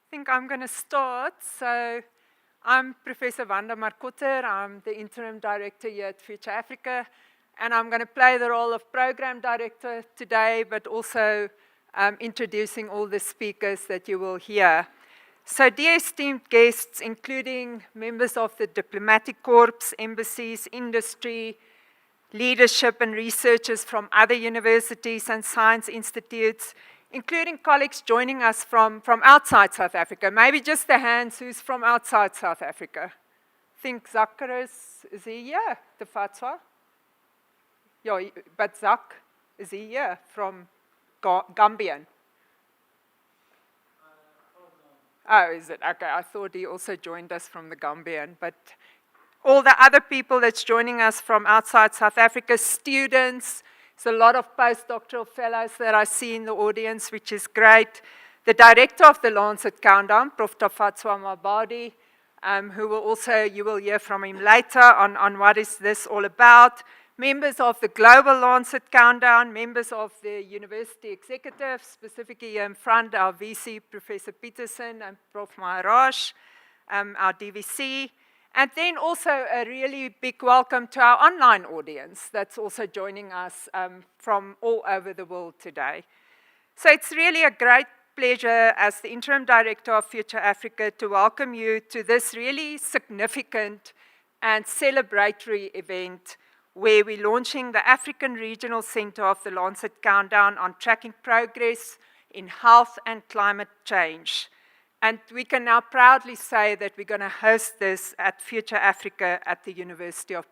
I think I'm going to start. So I'm Professor Wanda Markotter. I'm the Interim Director here at Future Africa. And I'm going to play the role of Program Director today, but also introducing all the speakers that you will hear. So dear esteemed guests, including members of the diplomatic corps, embassies, industry, leadership and researchers from other universities and science institutes, including colleagues joining us from outside South Africa. Maybe just the hands who's from outside South Africa. I think Zacharias, is he here? Tafadzwa? Yeah, but Zach, is he here from Gambian? Oh, is it? Okay, I thought he also joined us from the Gambian, but all the other people that's joining us from outside South Africa, students, there's a lot of postdoctoral fellows that I see in the audience, which is great. The director of the Lancet Countdown, Prof Tafadzwanashe Mabhaudhi, who will also, you will hear from him later on what is this all about. Members of the Global Lancet Countdown, members of the university executive, specifically here in front, our VC, Professor Petersen, and Prof Maharaj, our DVC. And then also a really big welcome to our online audience that's also joining us from all over the world today. So it's really a great pleasure as the Interim Director of Future Africa to welcome you to this really significant and celebratory event where we're launching the African Regional Center of the Lancet Countdown on tracking progress in health and climate change. And we can now proudly say that we're going to host this at Future Africa at the University of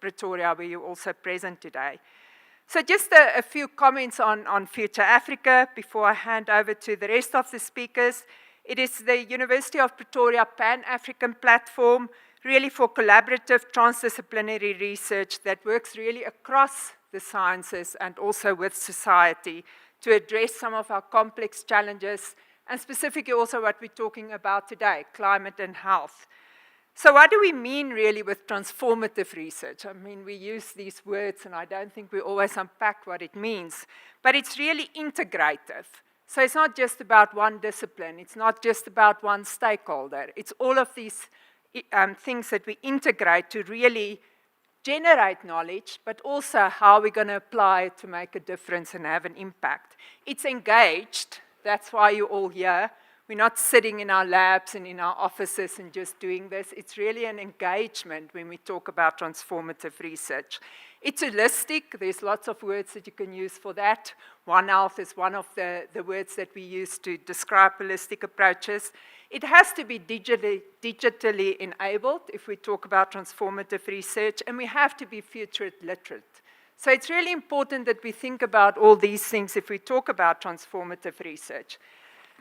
Pretoria, where you're also present today. So just a few comments on Future Africa before I hand over to the rest of the speakers. It is the University of Pretoria Pan-African platform, really for collaborative transdisciplinary research that works really across the sciences and also with society to address some of our complex challenges, and specifically also what we're talking about today, climate and health. So what do we mean really with transformative research? I mean, we use these words and I don't think we always unpack what it means, but it's really integrative. So it's not just about one discipline, it's not just about one stakeholder, it's all of these things that we integrate to really generate knowledge, but also how we're going to apply it to make a difference and have an impact. It's engaged. That's why you're all here. We're not sitting in our labs and in our offices and just doing this. It's really an engagement when we talk about transformative research. It's holistic. There's lots of words that you can use for that. One Health is one of the words that we use to describe holistic approaches. It has to be digitally enabled if we talk about transformative research, and we have to be future literate. So it's really important that we think about all these things if we talk about transformative research.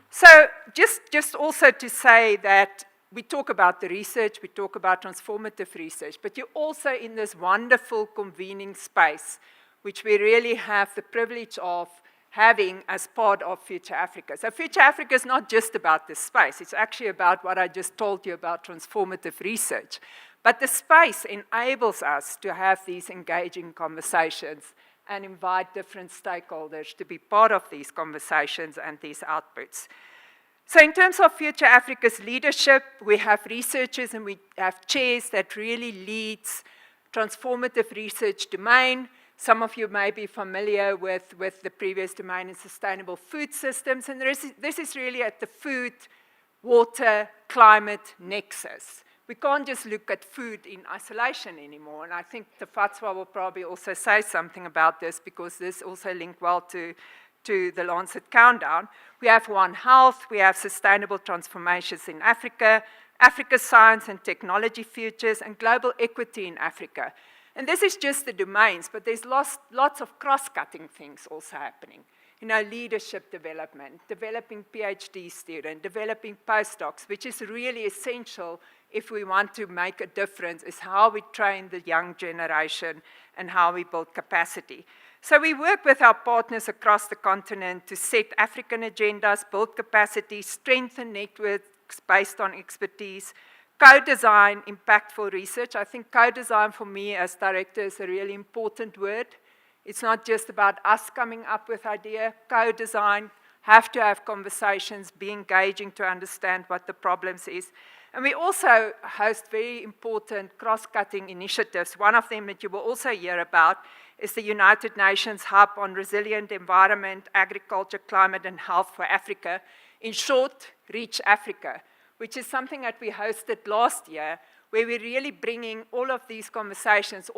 So just also to say that we talk about the research, we talk about transformative research, but you're also in this wonderful convening space, which we really have the privilege of having as part of Future Africa. So Future Africa is not just about this space, it's actually about what I just told you about transformative research. But the space enables us to have these engaging conversations and invite different stakeholders to be part of these conversations and these outputs. So in terms of Future Africa's leadership, we have researchers and we have chairs that really leads transformative research domain. Some of you may be familiar with the previous domain in sustainable food systems, and this is really at the food, water, climate nexus. We can't just look at food in isolation anymore, and I think Tafadzwa will probably also say something about this because this also links well to the Lancet Countdown. We have One Health, we have sustainable transformations in Africa, Africa's science and technology futures, and global equity in Africa. And this is just the domains, but there's lots of cross-cutting things also happening. You know, leadership development, developing PhD students, developing postdocs, which is really essential if we want to make a difference, is how we train the young generation and how we build capacity. So we work with our partners across the continent to set African agendas, build capacity, strengthen networks based on expertise, co-design impactful research. I think co-design for me as director is a really important word. It's not just about us coming up with idea. Co-design, have to have conversations, be engaging to understand what the problems is. And we also host very important cross-cutting initiatives. One of them that you will also hear about is the United Nations Hub on Resilient Environment, Agriculture, Climate and Health for Africa. In short, Reach Africa, which is something that we hosted last year, where we're really bringing all of these conversations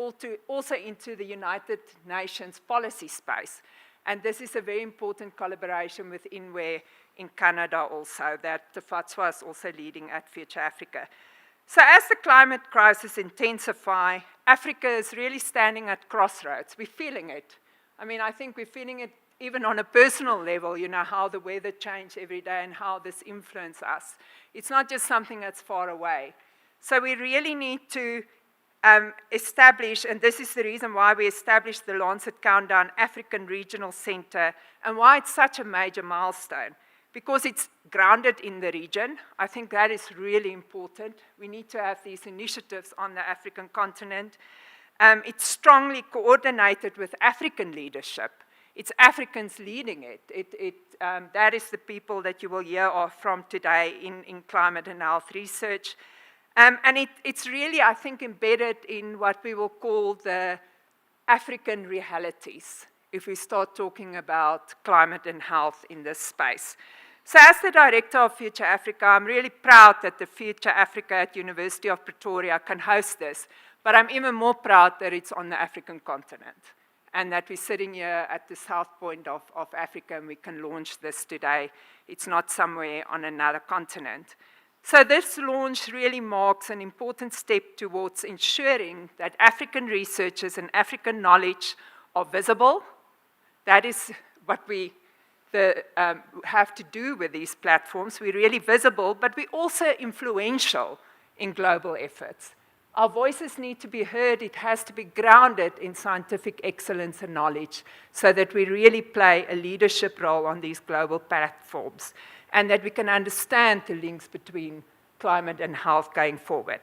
also into the United Nations policy space. And this is a very important collaboration with INWE in Canada also, that Tafadzwa is also leading at Future Africa. So as the climate crisis intensifies, Africa is really standing at crossroads. We're feeling it. I mean, I think we're feeling it even on a personal level, you know, how the weather changes every day and how this influences us. It's not just something that's far away. So we really need to establish, and this is the reason why we established the Lancet Countdown African Regional Center, and why it's such a major milestone. Because it's grounded in the region. I think that is really important. We need to have these initiatives on the African continent. It's strongly coordinated with African leadership. It's Africans leading it. That is the people that you will hear from today in climate and health research. And it's really, I think, embedded in what we will call the African realities, if we start talking about climate and health in this space. So as the director of Future Africa, I'm really proud that the Future Africa at University of Pretoria can host this, but I'm even more proud that it's on the African continent and that we're sitting here at the south point of Africa and we can launch this today. It's not somewhere on another continent. So this launch really marks an important step towards ensuring that African researchers and African knowledge are visible. That is what we have to do with these platforms. We're really visible, but we're also influential in global efforts. Our voices need to be heard. It has to be grounded in scientific excellence and knowledge so that we really play a leadership role on these global platforms and that we can understand the links between climate and health going forward.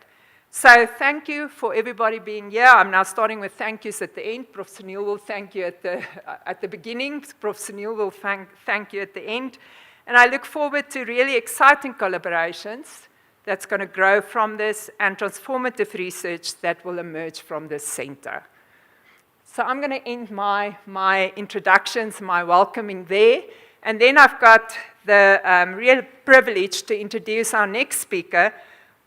So thank you for everybody being here. I'm now starting with thank yous at the end. Prof Sunil will thank you at the beginning. Prof Sunil will thank you at the end. And I look forward to really exciting collaborations that's going to grow from this and transformative research that will emerge from this center. So I'm going to end my introductions, my welcoming there. And then I've got the real privilege to introduce our next speaker,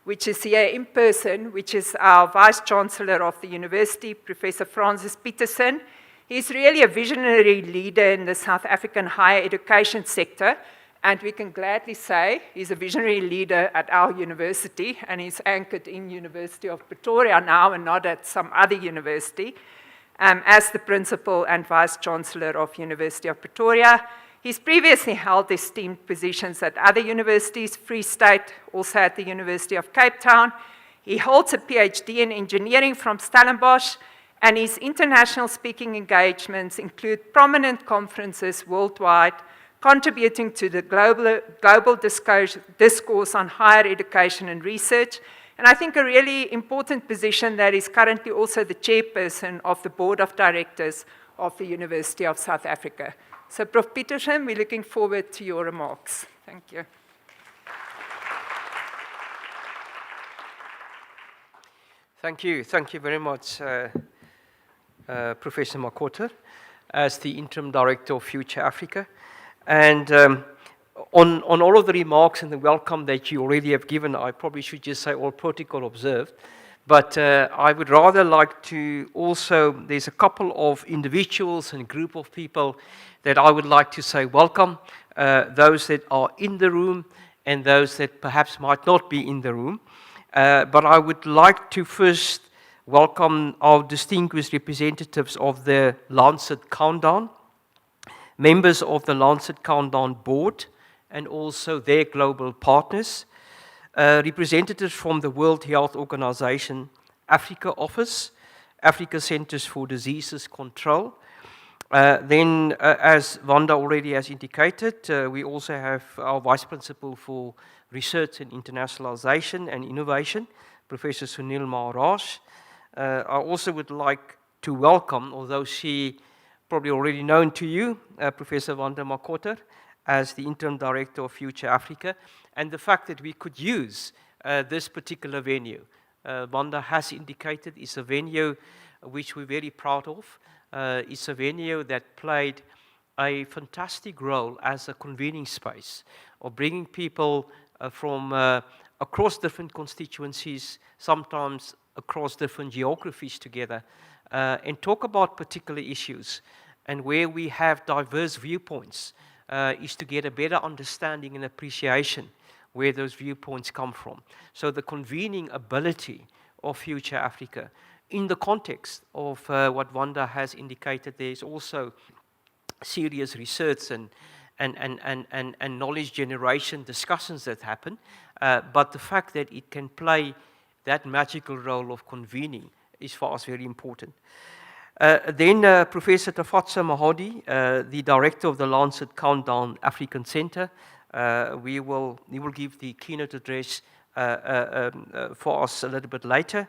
which is here in person, which is our Vice-Chancellor of the University, Professor Francis Petersen. He's really a visionary leader in the South African higher education sector, and we can gladly say he's a visionary leader at our university, and he's anchored in University of Pretoria now and not at some other university, as the Principal and Vice-Chancellor of University of Pretoria. He's previously held esteemed positions at other universities, Free State, also at the University of Cape Town. He holds a PhD in engineering from Stellenbosch, and his international speaking engagements include prominent conferences worldwide, contributing to the global discourse on higher education and research. And I think a really important position that is currently also the chairperson of the Board of Directors of the University of South Africa. So, Prof Petersen, we're looking forward to your remarks. Thank you. Thank you. Thank you very much, Professor Markotter, as the Interim Director of Future Africa. And on all of the remarks and the welcome that you already have given, I probably should just say all protocol observed. But I would rather like to also, there's a couple of individuals and group of people that I would like to say welcome, those that are in the room and those that perhaps might not be in the room. But I would like to first welcome our distinguished representatives of the Lancet Countdown, members of the Lancet Countdown board, and also their global partners, representatives from the World Health Organization Africa Office, Africa Centers for Diseases Control. Then, as Wanda already has indicated, we also have our Vice Principal for Research and Internationalization and Innovation, Professor Sunil Maharaj. I also would like to welcome, although she probably already known to you, Professor Wanda Markotter, as the Interim Director of Future Africa, and the fact that we could use this particular venue. Wanda has indicated it's a venue which we're very proud of. It's a venue that played a fantastic role as a convening space of bringing people from across different constituencies, sometimes across different geographies together, and talk about particular issues. And where we have diverse viewpoints is to get a better understanding and appreciation where those viewpoints come from. So the convening ability of Future Africa, in the context of what Wanda has indicated, there is also serious research and knowledge generation discussions that happen, but the fact that it can play that magical role of convening is for us very important. Then Professor Tafadzwanashe Mabhaudhi, the director of the Lancet Countdown African Center, he will give the keynote address for us a little bit later.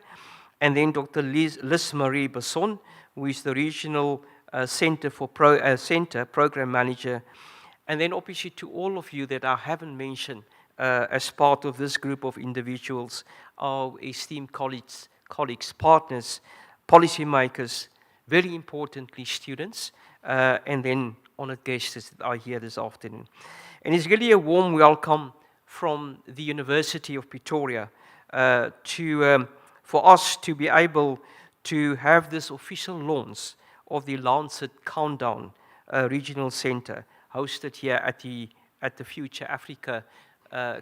And then Dr. Liz Marie Besson, who is the regional center program manager. And then obviously to all of you that I haven't mentioned as part of this group of individuals, our esteemed colleagues, partners, policymakers, very importantly students, and then honored guests that are here this afternoon. And it's really a warm welcome from the University of Pretoria for us to be able to have this official launch of the Lancet Countdown Regional Center hosted here at the Future Africa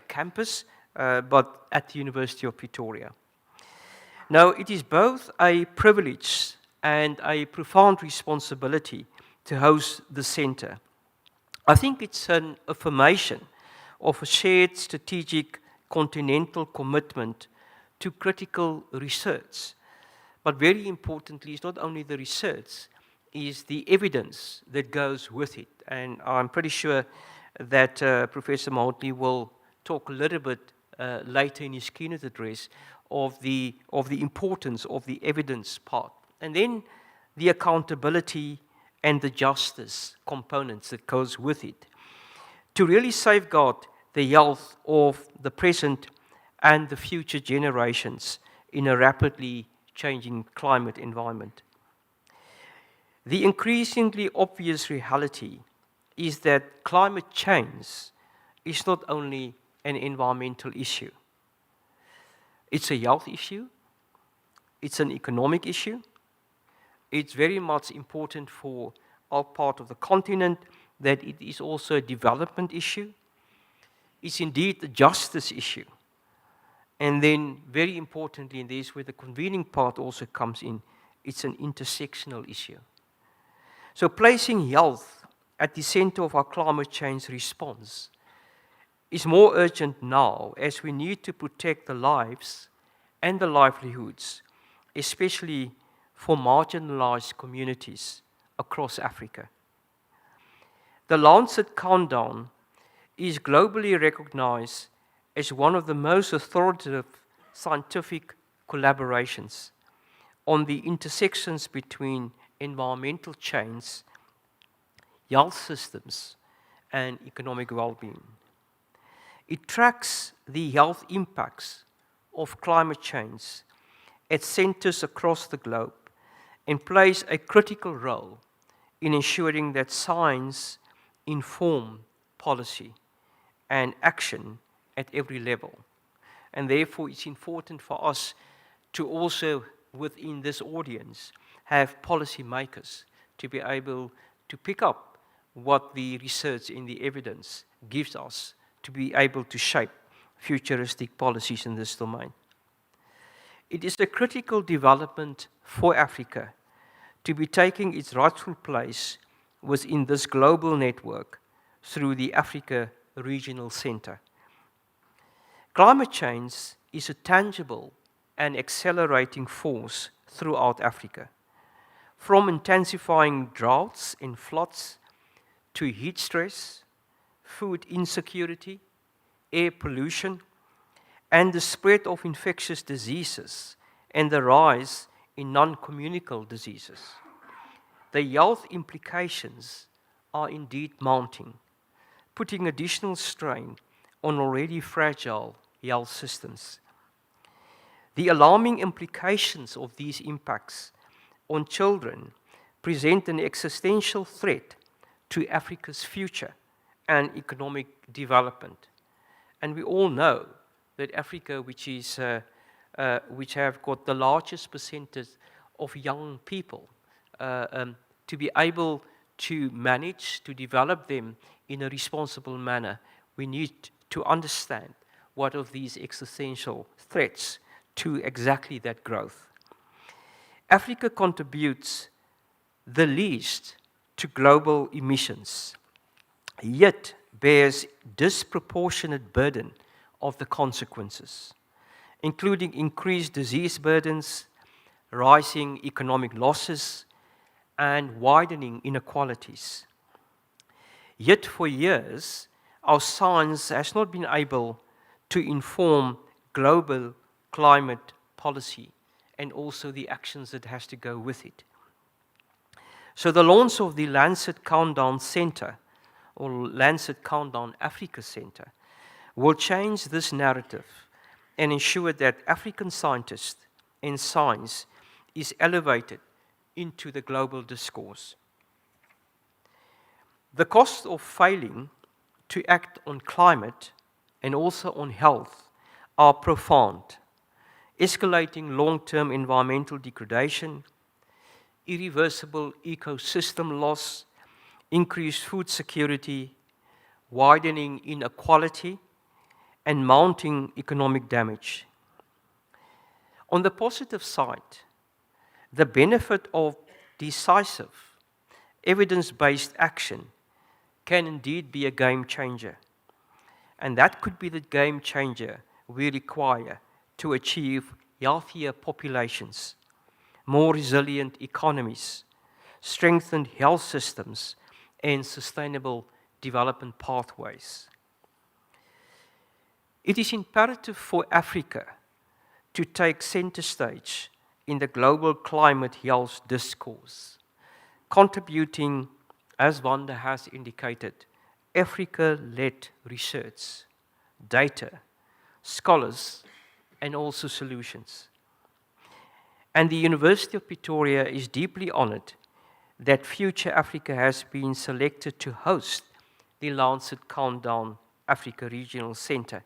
campus, but at the University of Pretoria. Now, it is both a privilege and a profound responsibility to host the center. I think it's an affirmation of a shared strategic continental commitment to critical research. But very importantly, it's not only the research, it's the evidence that goes with it. And I'm pretty sure that Professor Mabhaudhi will talk a little bit later in his keynote address of the importance of the evidence part. And then the accountability and the justice components that goes with it, to really safeguard the health of the present and the future generations in a rapidly changing climate environment. The increasingly obvious reality is that climate change is not only an environmental issue. It's a health issue, it's an economic issue, it's very much important for our part of the continent that it is also a development issue. It's indeed a justice issue. And then, very importantly, and this is where the convening part also comes in, it's an intersectional issue. So placing health at the center of our climate change response is more urgent now as we need to protect the lives and the livelihoods, especially for marginalized communities across Africa. The Lancet Countdown is globally recognized as one of the most authoritative scientific collaborations on the intersections between environmental change, health systems, and economic well-being. It tracks the health impacts of climate change at centers across the globe and plays a critical role in ensuring that science informs policy and action at every level. And therefore, it's important for us to also, within this audience, have policymakers to be able to pick up what the research and the evidence gives us to be able to shape futuristic policies in this domain. It is a critical development for Africa to be taking its rightful place within this global network through the Africa Regional Center. Climate change is a tangible and accelerating force throughout Africa, from intensifying droughts and floods to heat stress, food insecurity, air pollution, and the spread of infectious diseases and the rise in non-communicable diseases. The health implications are indeed mounting, putting additional strain on already fragile health systems. The alarming implications of these impacts on children present an existential threat to Africa's future and economic development. And we all know that Africa, which have got the largest percentage of young people, to be able to manage, to develop them in a responsible manner, we need to understand what of these existential threats to exactly that growth. Africa contributes the least to global emissions, yet bears disproportionate burden of the consequences, including increased disease burdens, rising economic losses, and widening inequalities. Yet for years, our science has not been able to inform global climate policy and also the actions that has to go with it. So the launch of the Lancet Countdown Center, or Lancet Countdown Africa Center, will change this narrative and ensure that African scientists and science is elevated into the global discourse. The cost of failing to act on climate and also on health are profound, escalating long-term environmental degradation, irreversible ecosystem loss, increased food security, widening inequality, and mounting economic damage. On the positive side, the benefit of decisive, evidence-based action can indeed be a game changer. And that could be the game changer we require to achieve healthier populations, more resilient economies, strengthened health systems, and sustainable development pathways. It is imperative for Africa to take center stage in the global climate health discourse, contributing, as Wanda has indicated, Africa-led research, data, scholars, and also solutions. And the University of Pretoria is deeply honored that Future Africa has been selected to host the Lancet Countdown Africa Regional Center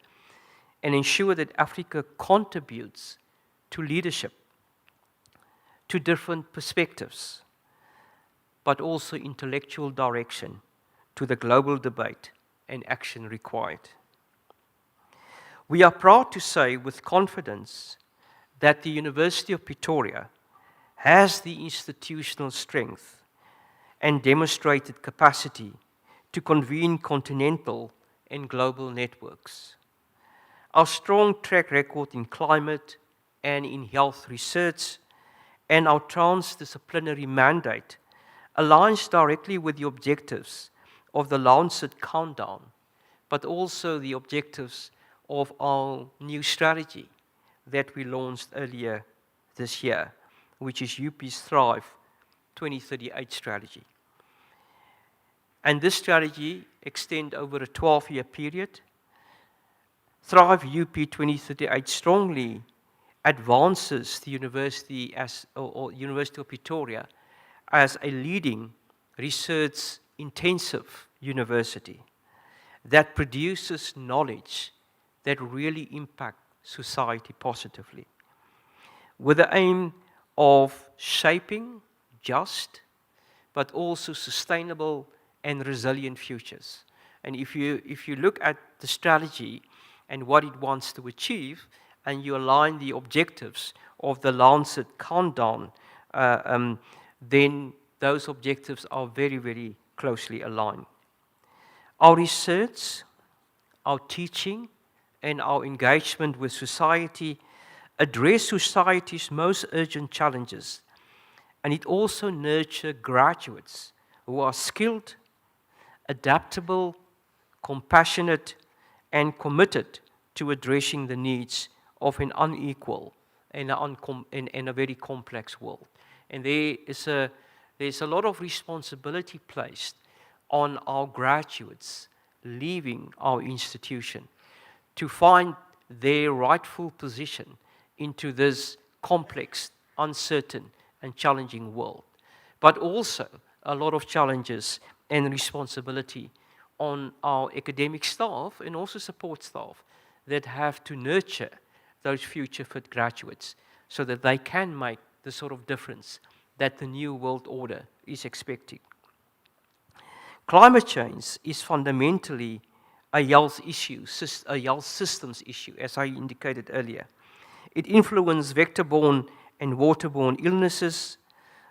and ensure that Africa contributes to leadership, to different perspectives, but also intellectual direction to the global debate and action required. We are proud to say with confidence that the University of Pretoria has the institutional strength and demonstrated capacity to convene continental and global networks. Our strong track record in climate and in health research and our transdisciplinary mandate aligns directly with the objectives of the Lancet Countdown, but also the objectives of our new strategy that we launched earlier this year, which is UP's Thrive 2038 strategy. And this strategy extends over a 12-year period. Thrive UP 2038 strongly advances the university or University of Pretoria as a leading research-intensive university that produces knowledge that really impact society positively, with the aim of shaping just, but also sustainable and resilient futures. And if you look at the strategy and what it wants to achieve, and you align the objectives of the Lancet Countdown, then those objectives are very, very closely aligned. Our research, our teaching, and our engagement with society address society's most urgent challenges, and it also nurtures graduates who are skilled, adaptable, compassionate, and committed to addressing the needs of an unequal and a very complex world. And there's a lot of responsibility placed on our graduates leaving our institution to find their rightful position into this complex, uncertain, and challenging world. But also a lot of challenges and responsibility on our academic staff and also support staff that have to nurture those future fit graduates so that they can make the sort of difference that the new world order is expecting. Climate change is fundamentally a health issue, a health systems issue, as I indicated earlier. It influences vector-borne and waterborne illnesses,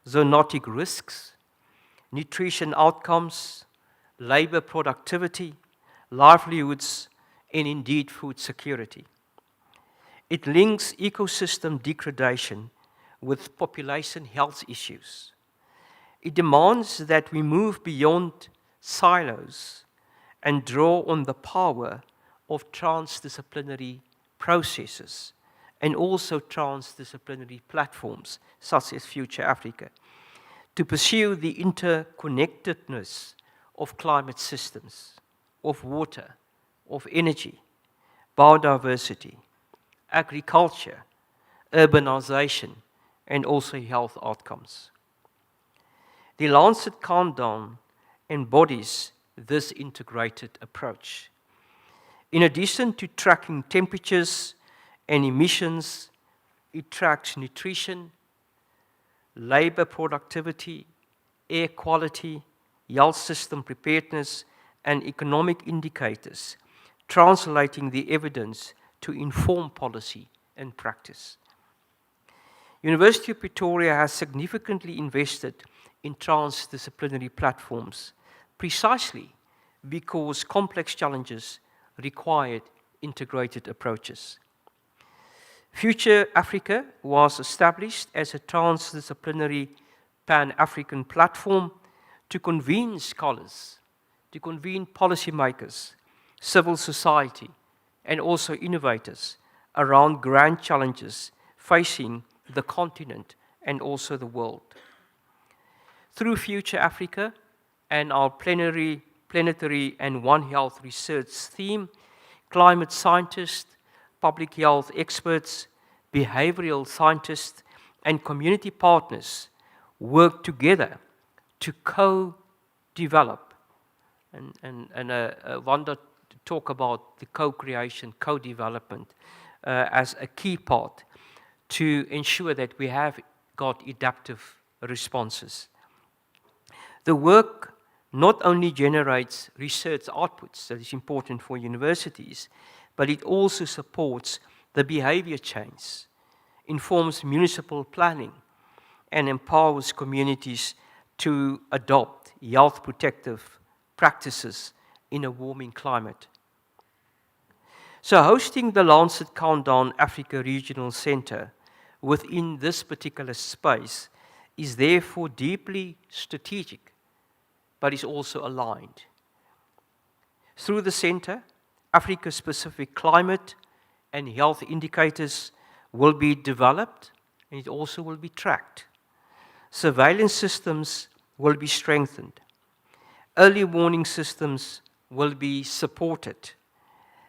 zoonotic risks, nutrition outcomes, labor productivity, livelihoods, and indeed food security. It links ecosystem degradation with population health issues. It demands that we move beyond silos and draw on the power of transdisciplinary processes and also transdisciplinary platforms such as Future Africa to pursue the interconnectedness of climate systems, of water, of energy, biodiversity, agriculture, urbanization, and also health outcomes. The Lancet Countdown embodies this integrated approach. In addition to tracking temperatures and emissions, it tracks nutrition, labor productivity, air quality, health system preparedness, and economic indicators, translating the evidence to inform policy and practice. University of Pretoria has significantly invested in transdisciplinary platforms precisely because complex challenges required integrated approaches. Future Africa was established as a transdisciplinary Pan-African platform to convene scholars, to convene policymakers, civil society, and also innovators around grand challenges facing the continent and also the world. Through Future Africa and our planetary and One Health research theme, climate scientists, public health experts, behavioral scientists, and community partners work together to co-develop. And Wanda talk about the co-creation, co-development as a key part to ensure that we have got adaptive responses. The work not only generates research outputs that is important for universities, but it also supports the behavior change, informs municipal planning, and empowers communities to adopt health protective practices in a warming climate. So hosting the Lancet Countdown Africa Regional Center within this particular space is therefore deeply strategic, but is also aligned. Through the center, Africa-specific climate and health indicators will be developed, and it also will be tracked. Surveillance systems will be strengthened. Early warning systems will be supported.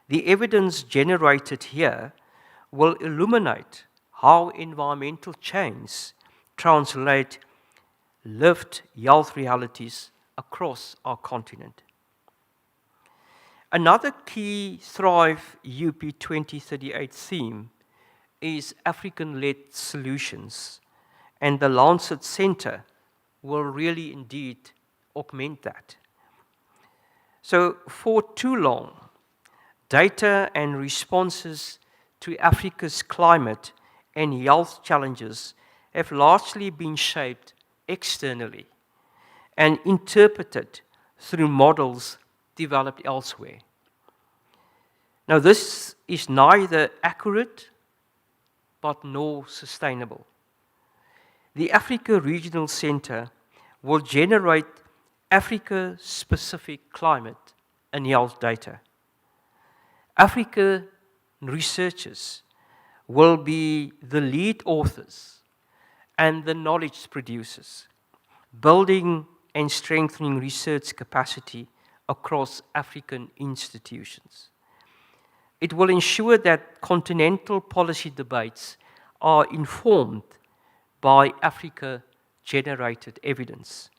The evidence generated here will illuminate how environmental change translate lived health realities across our continent. Another key Thrive UP 2038 theme is African-led solutions, and the Lancet Center will really indeed augment that. So for too long, data and responses to Africa's climate and health challenges have largely been shaped externally and interpreted through models developed elsewhere. Now, this is neither accurate but nor sustainable. The Africa Regional Center will generate Africa-specific climate and health data. African researchers will be the lead authors and the knowledge producers, building and strengthening research capacity across African institutions. It will ensure that continental policy debates are informed by Africa-generated evidence.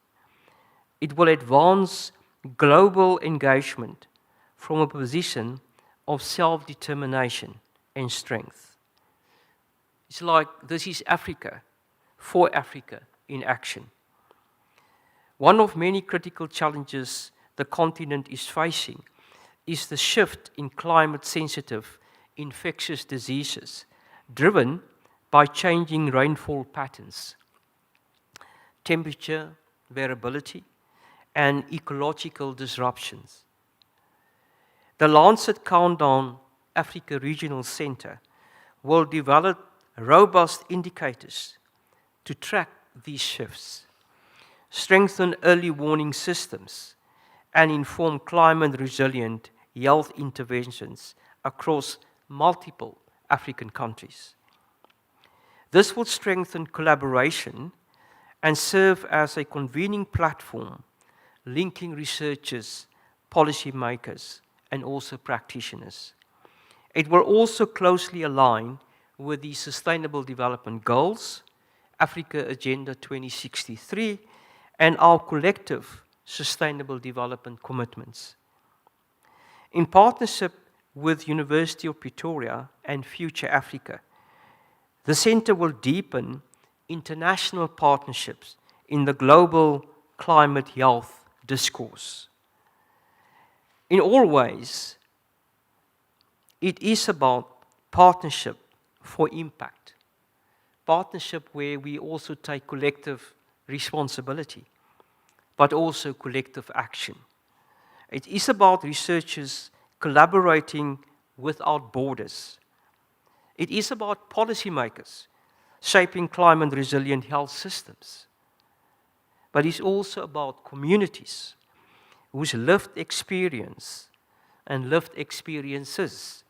It will advance global engagement from a position of self-determination and strength. It's like this is Africa, for Africa in action. One of many critical challenges the continent is facing is the shift in climate-sensitive infectious diseases driven by changing rainfall patterns, temperature variability, and ecological disruptions. The Lancet Countdown Africa Regional Center will develop robust indicators to track these shifts, strengthen early warning systems, and inform climate-resilient health interventions across multiple African countries. This will strengthen collaboration and serve as a convening platform linking researchers, policymakers, and also practitioners. It will also closely align with the Sustainable Development Goals, Africa Agenda 2063, and our collective Sustainable Development commitments. In partnership with University of Pretoria and Future Africa, the Center will deepen international partnerships in the global climate health discourse. In all ways, it is about partnership for impact, partnership where we also take collective responsibility, but also collective action. It is about researchers collaborating without borders. It is about policymakers shaping climate-resilient health systems. But it's also about communities whose lived experience and lived experiences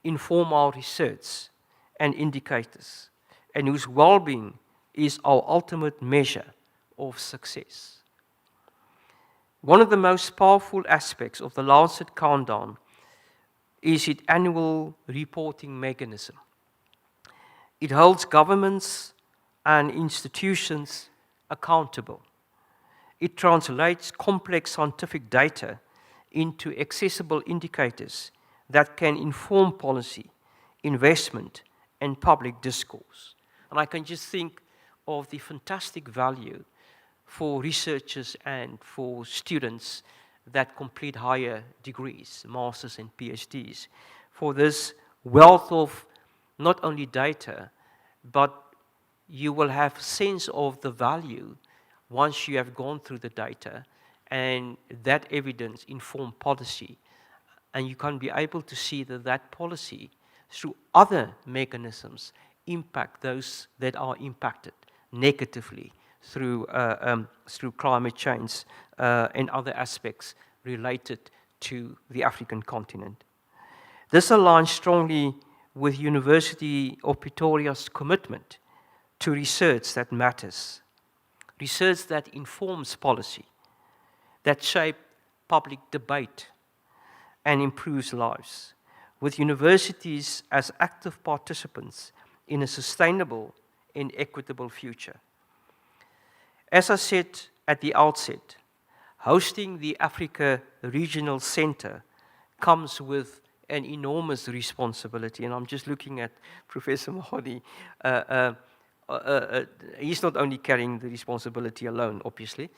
inform our research and indicators, and whose well-being is our ultimate measure of success. One of the most powerful aspects of the Lancet Countdown is its annual reporting mechanism. It holds governments and institutions accountable. It translates complex scientific data into accessible indicators that can inform policy, investment, and public discourse. And I can just think of the fantastic value for researchers and for students that complete higher degrees, masters and PhDs, for this wealth of not only data, but you will have a sense of the value once you have gone through the data, and that evidence inform policy, and you can be able to see that that policy, through other mechanisms, impact those that are impacted negatively through climate change and other aspects related to the African continent. This aligns strongly with University of Pretoria's commitment to research that matters, research that informs policy, that shapes public debate and improves lives, with universities as active participants in a sustainable and equitable future. As I said at the outset, hosting the Africa Regional Center comes with an enormous responsibility, and I'm just looking at Professor Mabhaudhi. He's not only carrying the responsibility alone, obviously,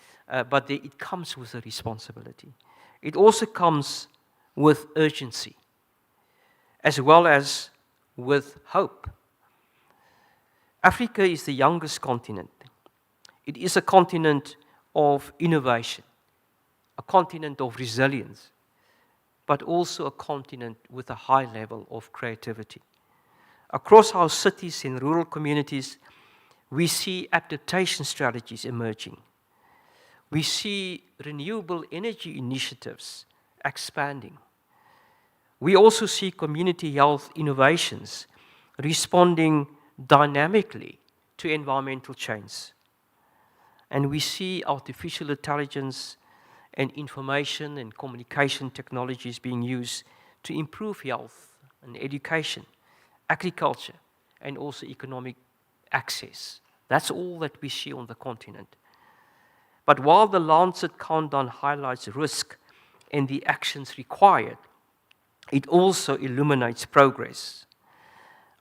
but it comes with a responsibility. It also comes with urgency, as well as with hope. Africa is the youngest continent. It is a continent of innovation, a continent of resilience, but also a continent with a high level of creativity. Across our cities and rural communities, we see adaptation strategies emerging. We see renewable energy initiatives expanding. We also see community health innovations responding dynamically to environmental change. And we see artificial intelligence and information and communication technologies being used to improve health and education, agriculture, and also economic access. That's all that we see on the continent. But while the Lancet Countdown highlights risk and the actions required, it also illuminates progress,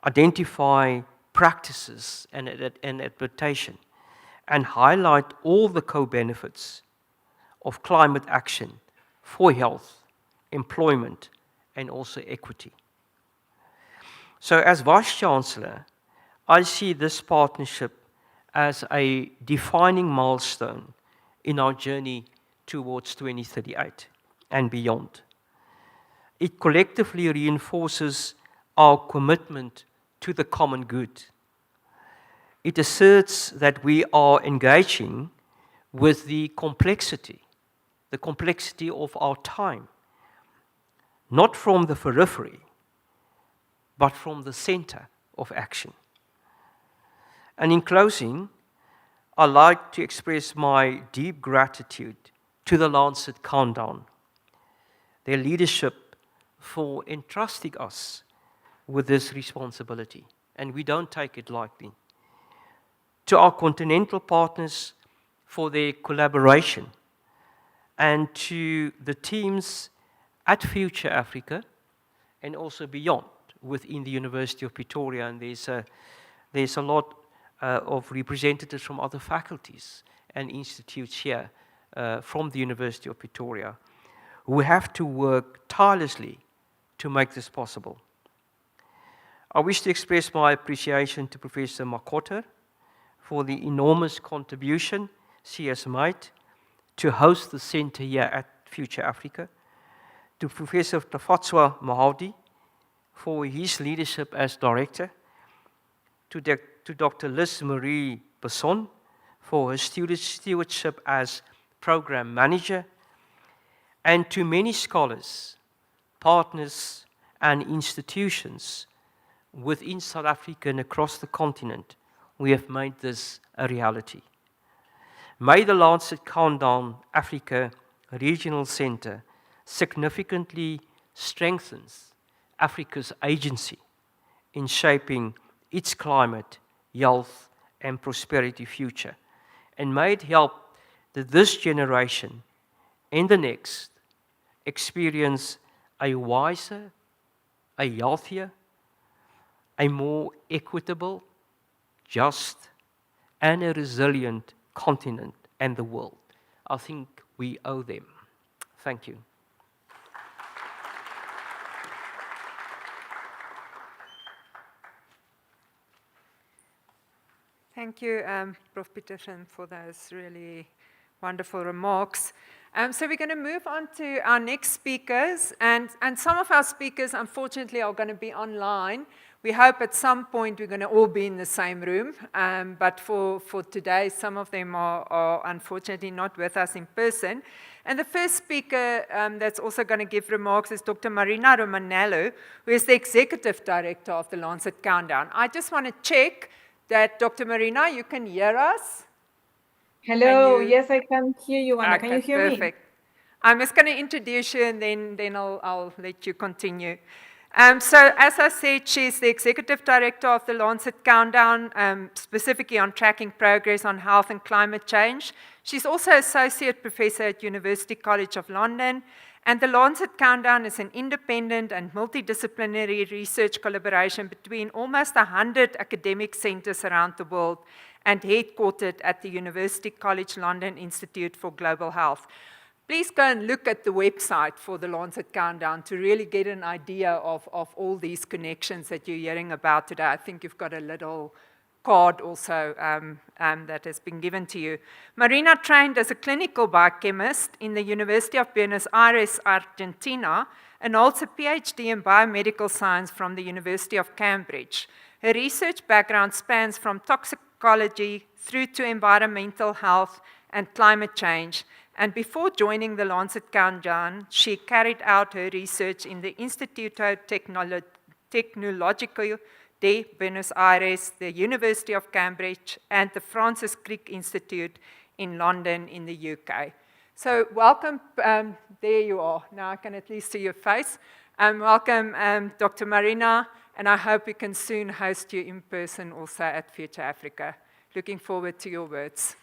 identify practices and adaptation, and highlight all the co-benefits of climate action for health, employment, and also equity. So as Vice-Chancellor, I see this partnership as a defining milestone in our journey towards 2038 and beyond. It collectively reinforces our commitment to the common good. It asserts that we are engaging with the complexity of our time, not from the periphery, but from the center of action. And in closing, I'd like to express my deep gratitude to the Lancet Countdown, their leadership for entrusting us with this responsibility, and we don't take it lightly. To our continental partners for their collaboration, and to the teams at Future Africa and also beyond within the University of Pretoria, and there's a lot of representatives from other faculties and institutes here from the University of Pretoria who have to work tirelessly to make this possible. I wish to express my appreciation to Professor Markotter for the enormous contribution she has made to host the center here at Future Africa, to Professor Tafadzwanashe Mabhaudhi for his leadership as director, to Dr. Liz Marie Besson for her stewardship as program manager, and to many scholars, partners, and institutions within South Africa and across the continent, we have made this a reality. May the Lancet Countdown Africa Regional Center significantly strengthens Africa's agency in shaping its climate, health, and prosperity future. And may it help that this generation and the next experience a wiser, a healthier, a more equitable, just, and a resilient continent and the world. I think we owe them. Thank you. Thank you, Prof Petersen, for those really wonderful remarks. So we're going to move on to our next speakers, and some of our speakers, unfortunately, are going to be online. We hope at some point we're going to all be in the same room, but for today, some of them are unfortunately not with us in person. And the first speaker that's also going to give remarks is Dr. Marina Romanello, who is the Executive Director of the Lancet Countdown. I just want to check that, Dr. Marina, you can hear us? Hello, yes, I can hear you, Wanda. Okay, Can you hear perfect. me? I'm just going to introduce you, and then I'll let you continue. So, as I said, she's the Executive Director of the Lancet Countdown, specifically on tracking progress on health and climate change. She's also Associate Professor at University College of London, and the Lancet Countdown is an independent and multidisciplinary research collaboration between almost 100 academic centers around the world and headquartered at the University College London Institute for Global Health. Please go and look at the website for the Lancet Countdown to really get an idea of all these connections that you're hearing about today. I think you've got a little card also that has been given to you. Marina trained as a clinical biochemist in the University of Buenos Aires, Argentina, and holds a PhD in biomedical science from the University of Cambridge. Her research background spans from toxicology through to environmental health and climate change. And before joining the Lancet Countdown, she carried out her research in the Instituto Tecnológico de Buenos Aires, the University of Cambridge, and the Francis Crick Institute in London in the UK. So welcome, there you are. Now I can at least see your face. Welcome, Dr. Marina, and I hope we can soon host you in person also at Future Africa. Looking forward to your words.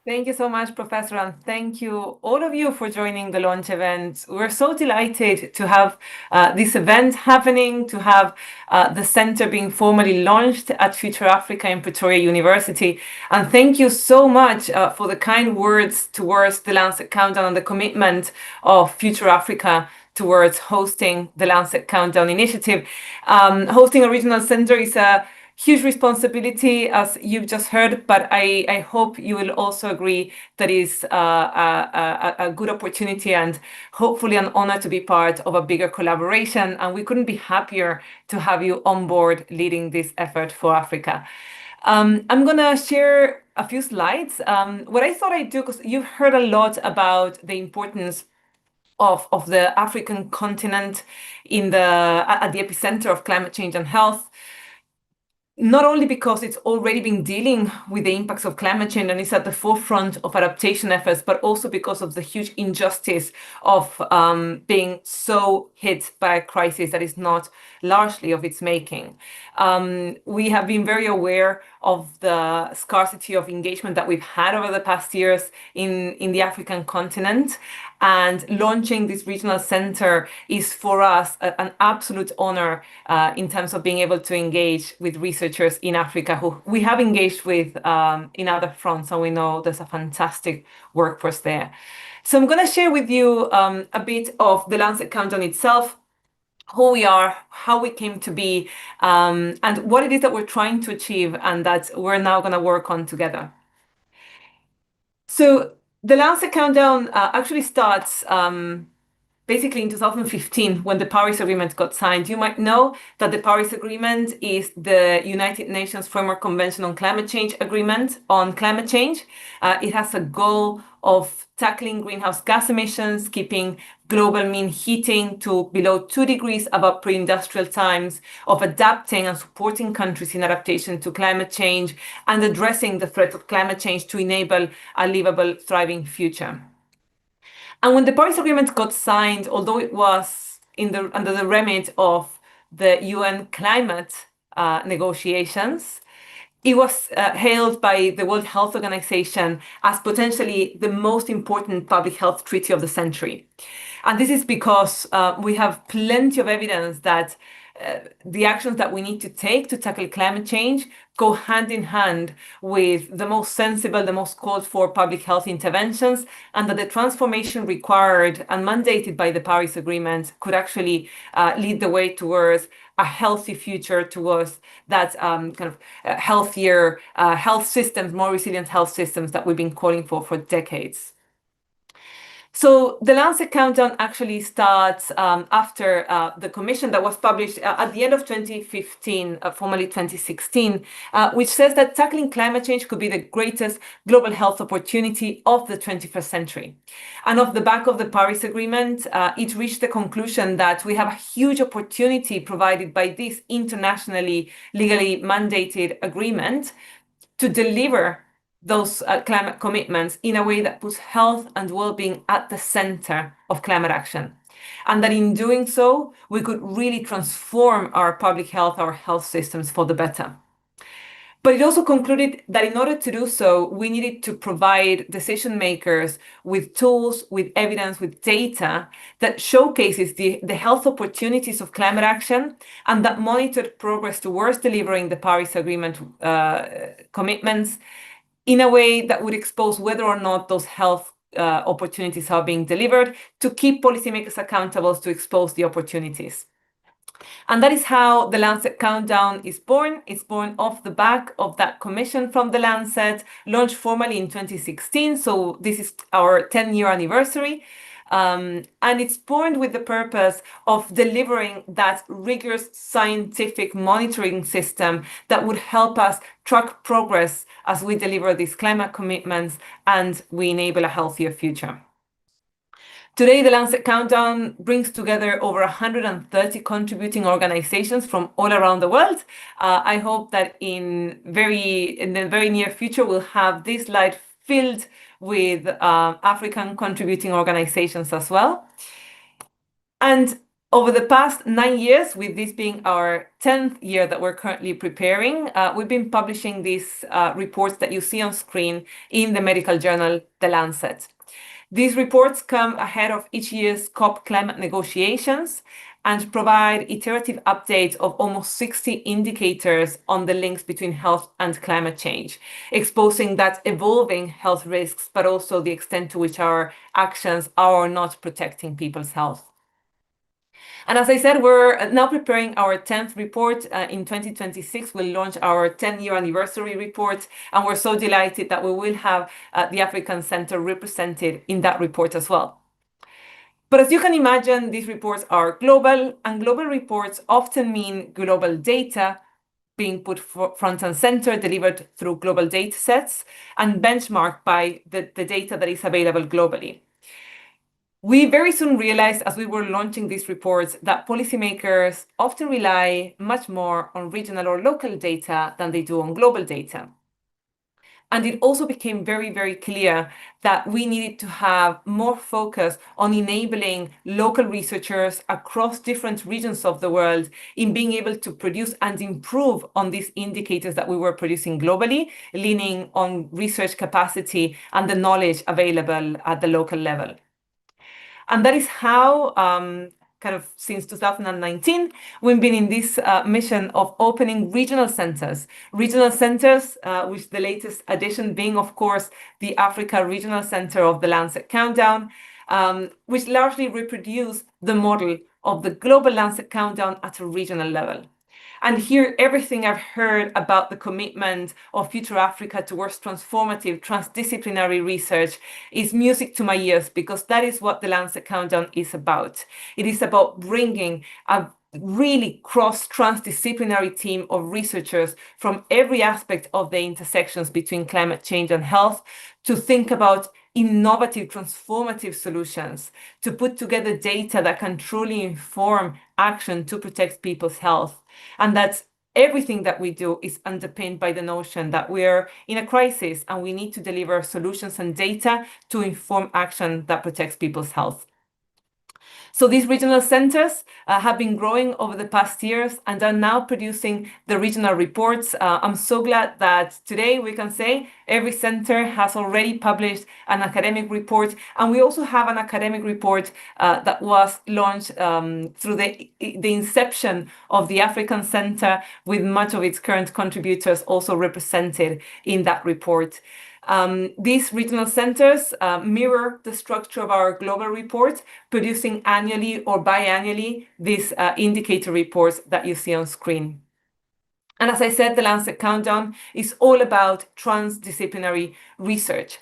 Thank you so much, Professor, and thank you, all of you, for joining the launch event. We're so delighted to have this event happening, to have the center being formally launched at Future Africa in Pretoria University. And thank you so much for the kind words towards the Lancet Countdown and the commitment of Future Africa towards hosting the Lancet Countdown initiative. Hosting a regional center is a huge responsibility, as you've just heard, but I hope you will also agree that is a good opportunity and hopefully an honor to be part of a bigger collaboration. And we couldn't be happier to have you on board leading this effort for Africa. I'm going to share a few slides. What I thought I'd do, because you've heard a lot about the importance of the African continent at the epicenter of climate change and health, not only because it's already been dealing with the impacts of climate change and is at the forefront of adaptation efforts, but also because of the huge injustice of being so hit by a crisis that is not largely of its making. We have been very aware of the scarcity of engagement that we've had over the past years in the African continent. And launching this regional center is for us an absolute honor in terms of being able to engage with researchers in Africa who we have engaged with in other fronts, and we know there's a fantastic workforce there. So I'm going to share with you a bit of the Lancet Countdown itself, who we are, how we came to be, and what it is that we're trying to achieve and that we're now going to work on together. So the Lancet Countdown actually starts basically in 2015 when the Paris Agreement got signed. You might know that the Paris Agreement is the United Nations Framework Convention on Climate Change Agreement on climate change. It has a goal of tackling greenhouse gas emissions, keeping global mean heating to below 2 degrees above pre-industrial times, of adapting and supporting countries in adaptation to climate change, and addressing the threat of climate change to enable a livable, thriving future. And when the Paris Agreement got signed, although it was under the remit of the UN climate negotiations, it was hailed by the World Health Organization as potentially the most important public health treaty of the century. And this is because we have plenty of evidence that the actions that we need to take to tackle climate change go hand in hand with the most sensible, the most called for public health interventions, and that the transformation required and mandated by the Paris Agreement could actually lead the way towards a healthy future, towards that healthier health systems, more resilient health systems that we've been calling for decades. So the Lancet Countdown actually starts after the commission that was published at the end of 2015, formally 2016, which says that tackling climate change could be the greatest global health opportunity of the 21st century. And off the back of the Paris Agreement, it reached the conclusion that we have a huge opportunity provided by this internationally, legally mandated agreement to deliver those climate commitments in a way that puts health and well-being at the center of climate action. And that in doing so, we could really transform our public health, our health systems for the better. But it also concluded that in order to do so, we needed to provide decision makers with tools, with evidence, with data that showcases the health opportunities of climate action and that monitored progress towards delivering the Paris Agreement commitments in a way that would expose whether or not those health opportunities are being delivered, to keep policymakers accountable to expose the opportunities. And that is how the Lancet Countdown is born. It's born off the back of that commission from the Lancet, launched formally in 2016. So this is our 10-year anniversary. And it's born with the purpose of delivering that rigorous scientific monitoring system that would help us track progress as we deliver these climate commitments and we enable a healthier future. Today, the Lancet Countdown brings together over 130 contributing organizations from all around the world. I hope that in the very near future, we'll have this slide filled with African contributing organizations as well. And over the past 9 years, with this being our 10th year that we're currently preparing, we've been publishing these reports that you see on screen in the medical journal, The Lancet. These reports come ahead of each year's COP climate negotiations and provide iterative updates of almost 60 indicators on the links between health and climate change, exposing that evolving health risks, but also the extent to which our actions are or not protecting people's health. And as I said, we're now preparing our 10th report. In 2026, we'll launch our 10-year anniversary report, and we're so delighted that we will have the African Center represented in that report as well. But as you can imagine, these reports are global, and global reports often mean global data being put front and center, delivered through global data sets, and benchmarked by the data that is available globally. We very soon realized as we were launching these reports that policymakers often rely much more on regional or local data than they do on global data. And it also became very, very clear that we needed to have more focus on enabling local researchers across different regions of the world in being able to produce and improve on these indicators that we were producing globally, leaning on research capacity and the knowledge available at the local level. And that is how, kind of since 2019, we've been in this mission of opening regional centers. Regional centers, which the latest addition being, of course, the Africa Regional Center of the Lancet Countdown, which largely reproduce the model of the global Lancet Countdown at a regional level. And here, everything I've heard about the commitment of Future Africa towards transformative, transdisciplinary research is music to my ears, because that is what the Lancet Countdown is about. It is about bringing a really transdisciplinary team of researchers from every aspect of the intersections between climate change and health to think about innovative, transformative solutions, to put together data that can truly inform action to protect people's health. And that's everything that we do is underpinned by the notion that we're in a crisis and we need to deliver solutions and data to inform action that protects people's health. So these regional centers have been growing over the past years and are now producing the regional reports. I'm so glad that today we can say every center has already published an academic report. And we also have an academic report that was launched through the inception of the African Center, with much of its current contributors also represented in that report. These regional centers mirror the structure of our global report, producing annually or biannually these indicator reports that you see on screen. And as I said, the Lancet Countdown is all about transdisciplinary research,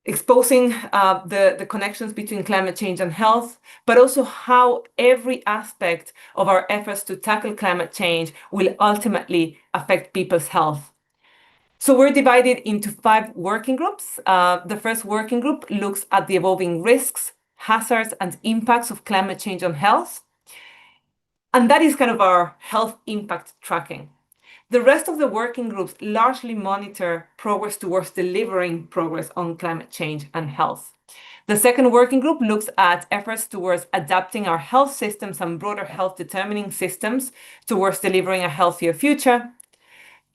exposing the connections between climate change and health, but also how every aspect of our efforts to tackle climate change will ultimately affect people's health. So we're divided into 5 working groups. The first working group looks at the evolving risks, hazards, and impacts of climate change on health. And that is kind of our health impact tracking. The rest of the working groups largely monitor progress towards delivering progress on climate change and health. The second working group looks at efforts towards adapting our health systems and broader health determining systems towards delivering a healthier future.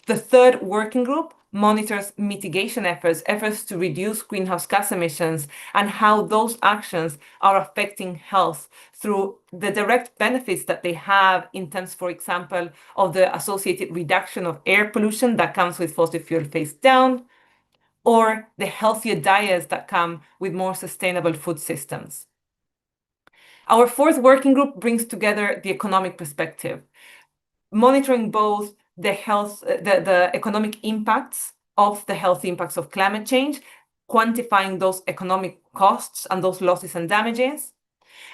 The third working group monitors mitigation efforts to reduce greenhouse gas emissions, and how those actions are affecting health through the direct benefits that they have in terms, for example, of the associated reduction of air pollution that comes with fossil fuel phase down, or the healthier diets that come with more sustainable food systems. Our fourth working group brings together the economic perspective, monitoring both the economic impacts of the health impacts of climate change, quantifying those economic costs and those losses and damages,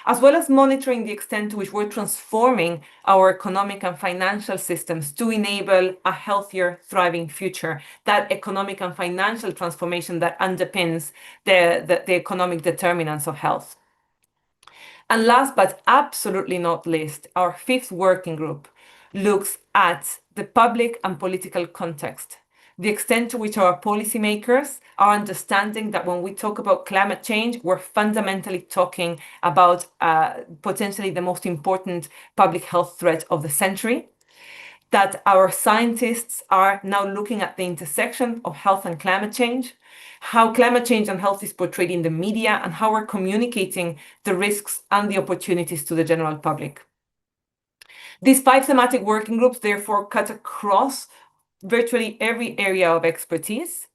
as well as monitoring the extent to which we're transforming our economic and financial systems to enable a healthier, thriving future, that economic and financial transformation that underpins the economic determinants of health. And last but absolutely not least, our fifth working group looks at the public and political context, the extent to which our policymakers are understanding that when we talk about climate change, we're fundamentally talking about potentially the most important public health threat of the century, that our scientists are now looking at the intersection of health and climate change, how climate change and health is portrayed in the media, and how we're communicating the risks and the opportunities to the general public. These 5 thematic working groups therefore cut across virtually every area of expertise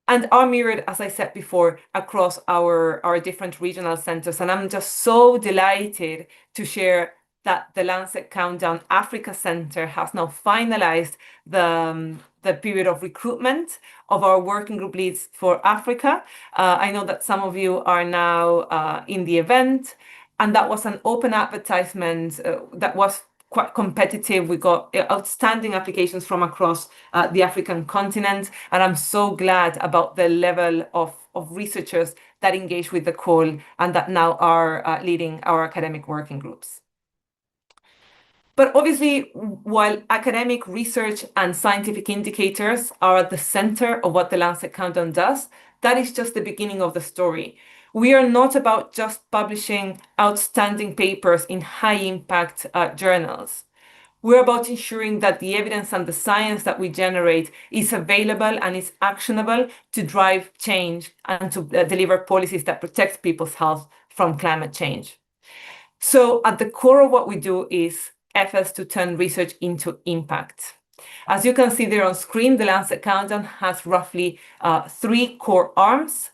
and are mirrored, as I said before, across our different regional centers. And I'm just so delighted to share that the Lancet Countdown Africa Center has now finalized the period of recruitment of our working group leads for Africa. I know that some of you are now in the event, and that was an open advertisement that was quite competitive. We got outstanding applications from across the African continent, and I'm so glad about the level of researchers that engage with the call and that now are leading our academic working groups. But obviously, while academic research and scientific indicators are at the center of what the Lancet Countdown does, that is just the beginning of the story. We are not about just publishing outstanding papers in high-impact journals. We're about ensuring that the evidence and the science that we generate is available and is actionable to drive change and to deliver policies that protect people's health from climate change. So at the core of what we do is efforts to turn research into impact. As you can see there on screen, the Lancet Countdown has roughly 3 core arms,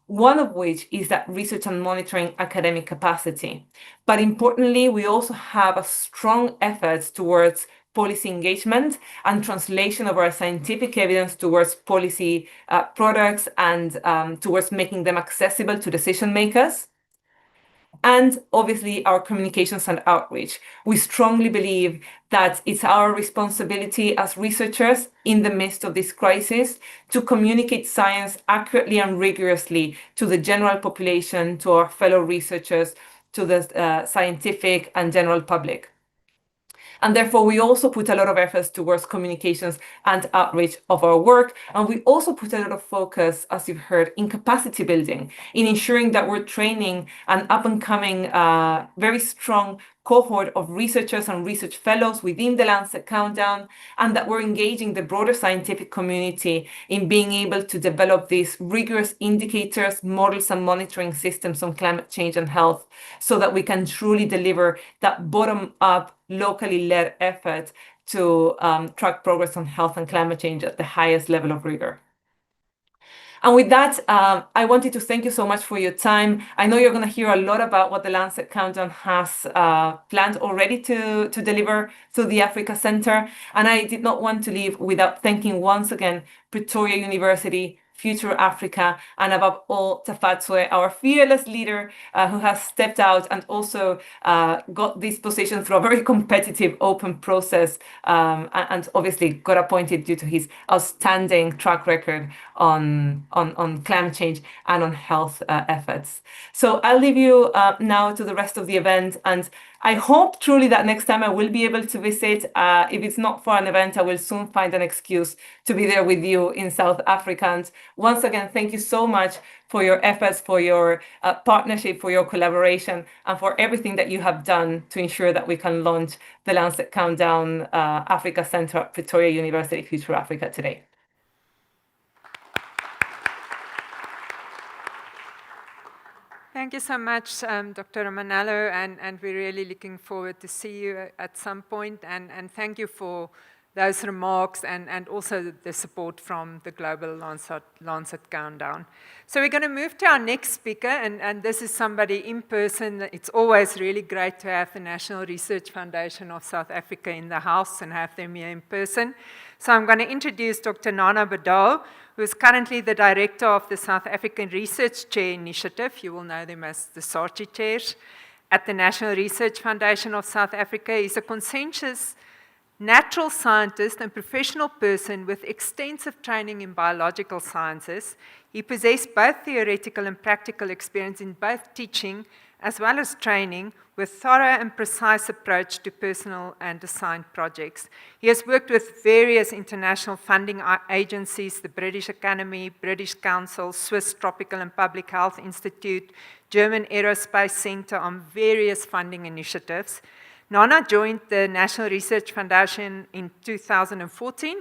one of which is that research and monitoring academic capacity. But importantly, we also have a strong effort towards policy engagement and translation of our scientific evidence towards policy products and towards making them accessible to decision makers. And obviously our communications and outreach. We strongly believe that it's our responsibility as researchers in the midst of this crisis to communicate science accurately and rigorously to the general population, to our fellow researchers, to the scientific and general public. And therefore, we also put a lot of efforts towards communications and outreach of our work. And we also put a lot of focus, as you've heard, in capacity building, in ensuring that we're training an up-and-coming, very strong cohort of researchers and research fellows within the Lancet Countdown, and that we're engaging the broader scientific community in being able to develop these rigorous indicators, models, and monitoring systems on climate change and health, so that we can truly deliver that bottom-up, locally led effort to track progress on health and climate change at the highest level of rigor. And with that, I wanted to thank you so much for your time. I know you're going to hear a lot about what the Lancet Countdown has planned already to deliver through the Africa Center. And I did not want to leave without thanking once again Pretoria University, Future Africa, and above all, Tafadzwanashe, our fearless leader who has stepped out and also got this position through a very competitive open process and obviously got appointed due to his outstanding track record on climate change and on health efforts. So I'll leave you now to the rest of the event, and I hope truly that next time I will be able to visit. If it's not for an event, I will soon find an excuse to be there with you in South Africa. And once again, thank you so much for your efforts, for your partnership, for your collaboration, and for everything that you have done to ensure that we can launch the Lancet Countdown Africa Center at Pretoria University, Future Africa today. Thank you so much, Dr. Romanello, and we're really looking forward to see you at some point. And thank you for those remarks and also the support from the Global Lancet Countdown. So we're going to move to our next speaker, and this is somebody in person. It's always really great to have the National Research Foundation of South Africa in the house and have them here in person. So I'm going to introduce Dr. Nana Boaduo, who is currently the director of the South African Research Chair Initiative. You will know them as the SARCHI chairs at the National Research Foundation of South Africa. He's a conscientious natural scientist and professional person with extensive training in biological sciences. He possessed both theoretical and practical experience in both teaching as well as training, with thorough and precise approach to personal and assigned projects. He has worked with various international funding agencies, the British Academy, British Council, Swiss Tropical and Public Health Institute, German Aerospace Center on various funding initiatives. Nana joined the National Research Foundation in 2014.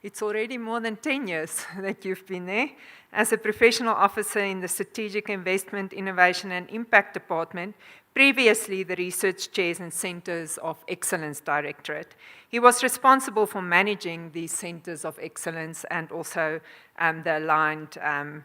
It's already more than 10 years that you've been there, as a professional officer in the Strategic Investment, Innovation and Impact Department, previously the Research Chairs and Centers of Excellence Directorate. He was responsible for managing these Centers of Excellence and also the aligned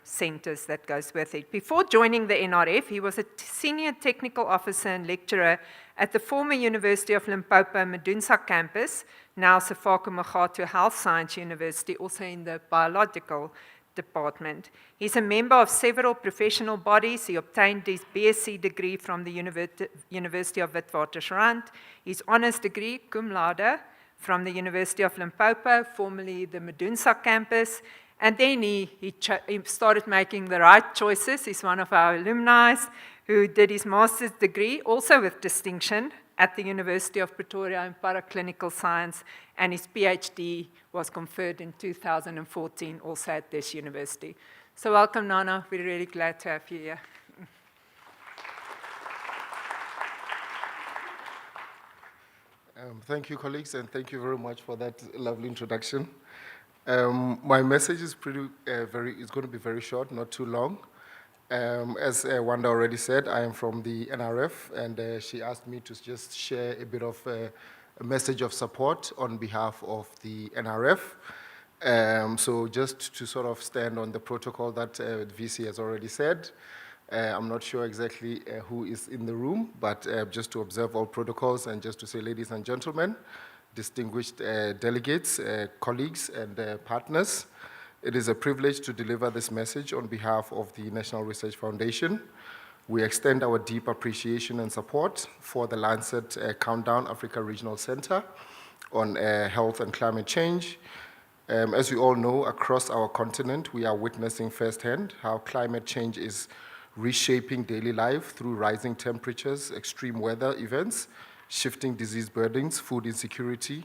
centers that goes with it. Before joining the NRF, he was a senior technical officer and lecturer at the former University of Limpopo Medunsa campus, now Sefako Makgatho Health Science University, also in the biological department. He's a member of several professional bodies. He obtained his BSc degree from the University of Witwatersrand, his honours degree, cum laude, from the University of Limpopo, formerly the Medunsa campus, and then he started making the right choices. He's one of our alumni who did his master's degree, also with distinction, at the University of Pretoria in paraclinical science, and his PhD was conferred in 2014, also at this university. So welcome, Nana. We're really glad to have you here. Thank you, colleagues, and thank you very much for that lovely introduction. My message is it's going to be very short, not too long. As Wanda already said, I am from the NRF, and she asked me to just share a bit of a message of support on behalf of the NRF. So just to sort of stand on the protocol that VC has already said, I'm not sure exactly who is in the room, but just to observe all protocols and just to say, ladies and gentlemen, distinguished delegates, colleagues, and partners, it is a privilege to deliver this message on behalf of the National Research Foundation. We extend our deep appreciation and support for the Lancet Countdown Africa Regional Center on health and climate change. As you all know, across our continent, we are witnessing firsthand how climate change is reshaping daily life through rising temperatures, extreme weather events, shifting disease burdens, food insecurity,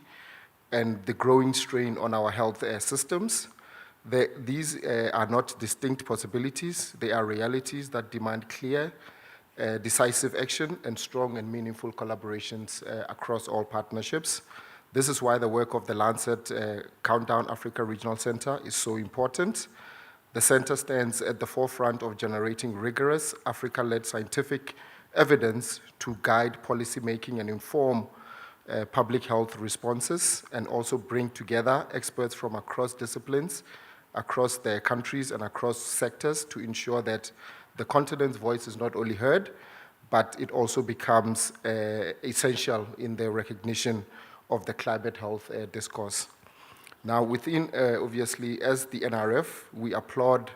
and the growing strain on our health systems. These are not distinct possibilities. They are realities that demand clear, decisive action and strong and meaningful collaborations across all partnerships. This is why the work of the Lancet Countdown Africa Regional Center is so important. The center stands at the forefront of generating rigorous Africa-led scientific evidence to guide policymaking and inform public health responses, and also bring together experts from across disciplines, across their countries and across sectors to ensure that the continent's voice is not only heard, but it also becomes essential in the recognition of the climate health discourse. Now, within, obviously, as the NRF, we applaud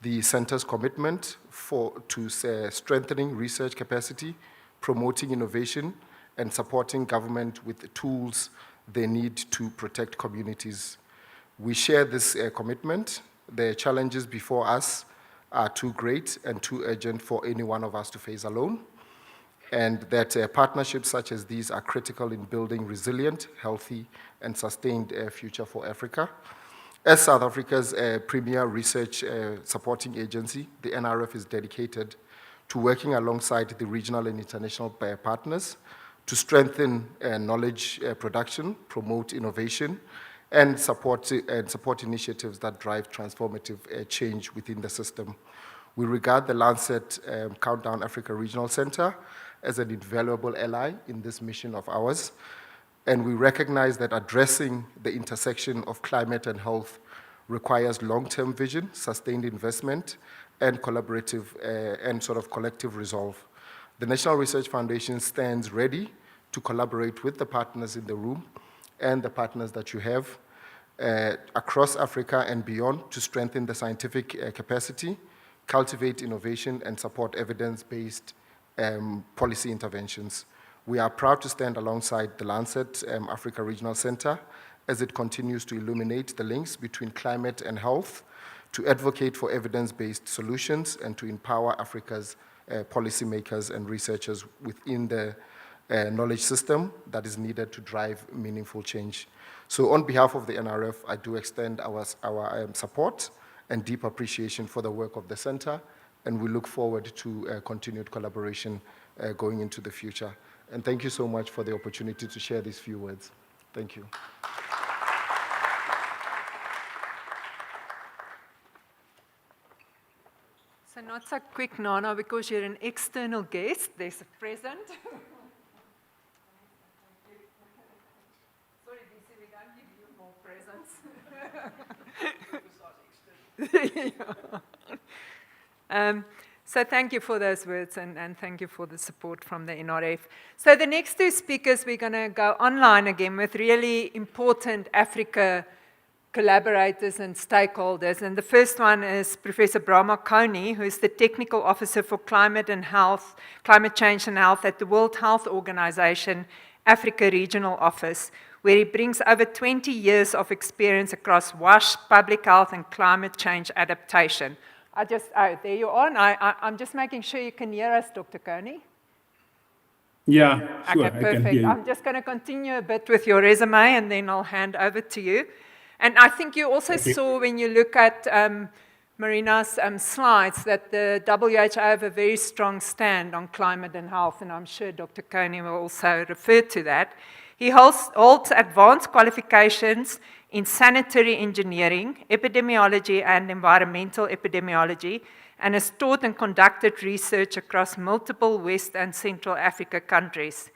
the center's commitment to strengthening research capacity, promoting innovation, and supporting government with the tools they need to protect communities. We share this commitment. The challenges before us are too great and too urgent for any one of us to face alone, and that partnerships such as these are critical in building resilient, healthy, and sustained future for Africa. As South Africa's premier research supporting agency, the NRF is dedicated to working alongside the regional and international partners to strengthen knowledge production, promote innovation, and support initiatives that drive transformative change within the system. We regard the Lancet Countdown Africa Regional Center as an invaluable ally in this mission of ours, and we recognize that addressing the intersection of climate and health requires long-term vision, sustained investment, and collaborative and sort of collective resolve. The National Research Foundation stands ready to collaborate with the partners in the room and the partners that you have across Africa and beyond to strengthen the scientific capacity, cultivate innovation, and support evidence-based policy interventions. We are proud to stand alongside the Lancet Africa Regional Center as it continues to illuminate the links between climate and health, to advocate for evidence-based solutions, and to empower Africa's policymakers and researchers within the knowledge system that is needed to drive meaningful change. So on behalf of the NRF, I do extend our support and deep appreciation for the work of the center, and we look forward to continued collaboration going into the future. And thank you so much for the opportunity to share these few words. Thank you. So not so quick, Nana, because you're an external guest. There's a present. Sorry, DC, we don't give you more presents. So thank you for those words, and thank you for the support from the NRF. So the next two speakers, we're going to go online again with really important Africa collaborators and stakeholders. And the first one is Professor Brama Koné, who is the Technical Officer for Climate Change and Health at the World Health Organization Africa Regional Office, where he brings over 20 years of experience across WASH, public health, and climate change adaptation. There you are. And I'm just making sure you can hear us, Dr. Koné. Yeah, sure, Okay, perfect. I can hear you. I'm just going to continue a bit with your resume, and then I'll hand over to you. And I think you also saw, when you look at Marina's slides, that the WHO have a very strong stand on climate and health, and I'm sure Dr. Koné will also refer to that. He holds advanced qualifications in sanitary engineering, epidemiology, and environmental epidemiology, and has taught and conducted research across multiple West and Central Africa countries.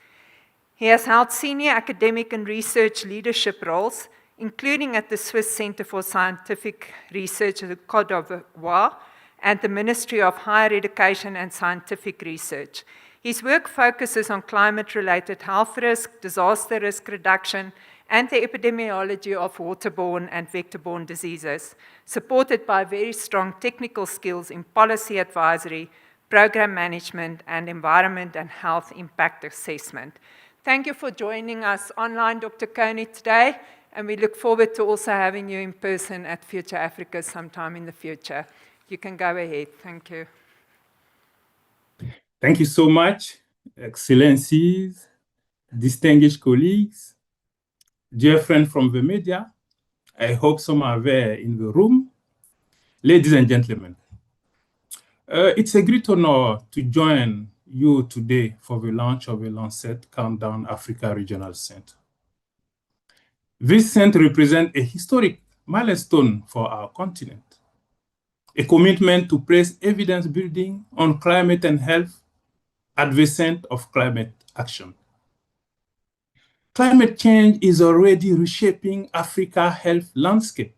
He has held senior academic and research leadership roles, including at the Swiss Center for Scientific Research at the Côte d'Ivoire and the Ministry of Higher Education and Scientific Research. His work focuses on climate-related health risk, disaster risk reduction, and the epidemiology of waterborne and vector-borne diseases, supported by very strong technical skills in policy advisory, program management, and environment and health impact assessment. Thank you for joining us online, Dr. Koné, today. And we look forward to also having you in person at Future Africa sometime in the future. You can go ahead. Thank you. Thank you so much, Excellencies, distinguished colleagues, dear friends from the media. I hope some are there in the room. Ladies and gentlemen, it's a great honor to join you today for the launch of the Lancet Countdown Africa Regional Center. This center represents a historic milestone for our continent, a commitment to place evidence building on climate and health at the center of climate action. Climate change is already reshaping Africa's health landscape.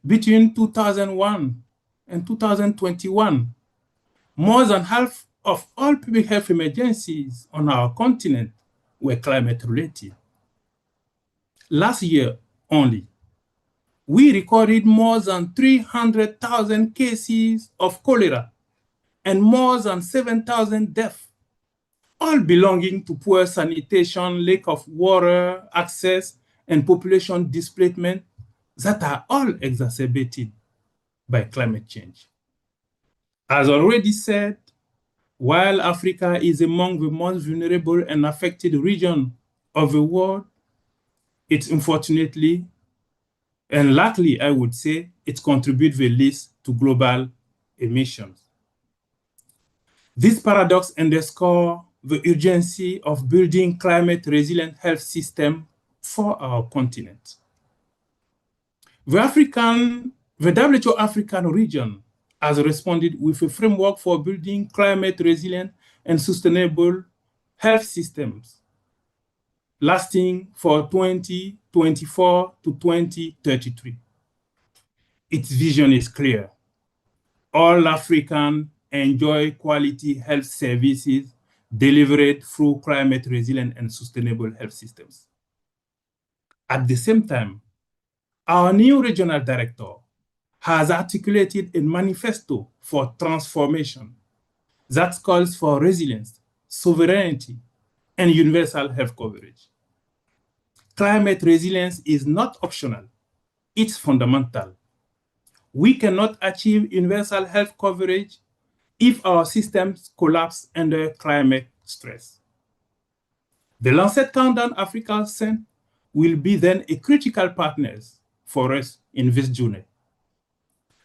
Between 2001 and 2021, more than half of all public health emergencies on our continent were climate-related. Last year only, we recorded more than 300,000 cases of cholera and more than 7,000 deaths, all belonging to poor sanitation, lack of water access, and population displacement that are all exacerbated by climate change. As already said, while Africa is among the most vulnerable and affected regions of the world, it's unfortunately, and luckily, I would say, it contributes the least to global emissions. This paradox underscores the urgency of building climate-resilient health systems for our continent. The WHO African region has responded with a framework for building climate-resilient and sustainable health systems lasting for 2024 to 2033. Its vision is clear. All Africans enjoy quality health services delivered through climate-resilient and sustainable health systems. At the same time, our new regional director has articulated a manifesto for transformation that calls for resilience, sovereignty, and universal health coverage. Climate resilience is not optional, it's fundamental. We cannot achieve universal health coverage if our systems collapse under climate stress. The Lancet Countdown Africa Center will be then a critical partner for us in this journey.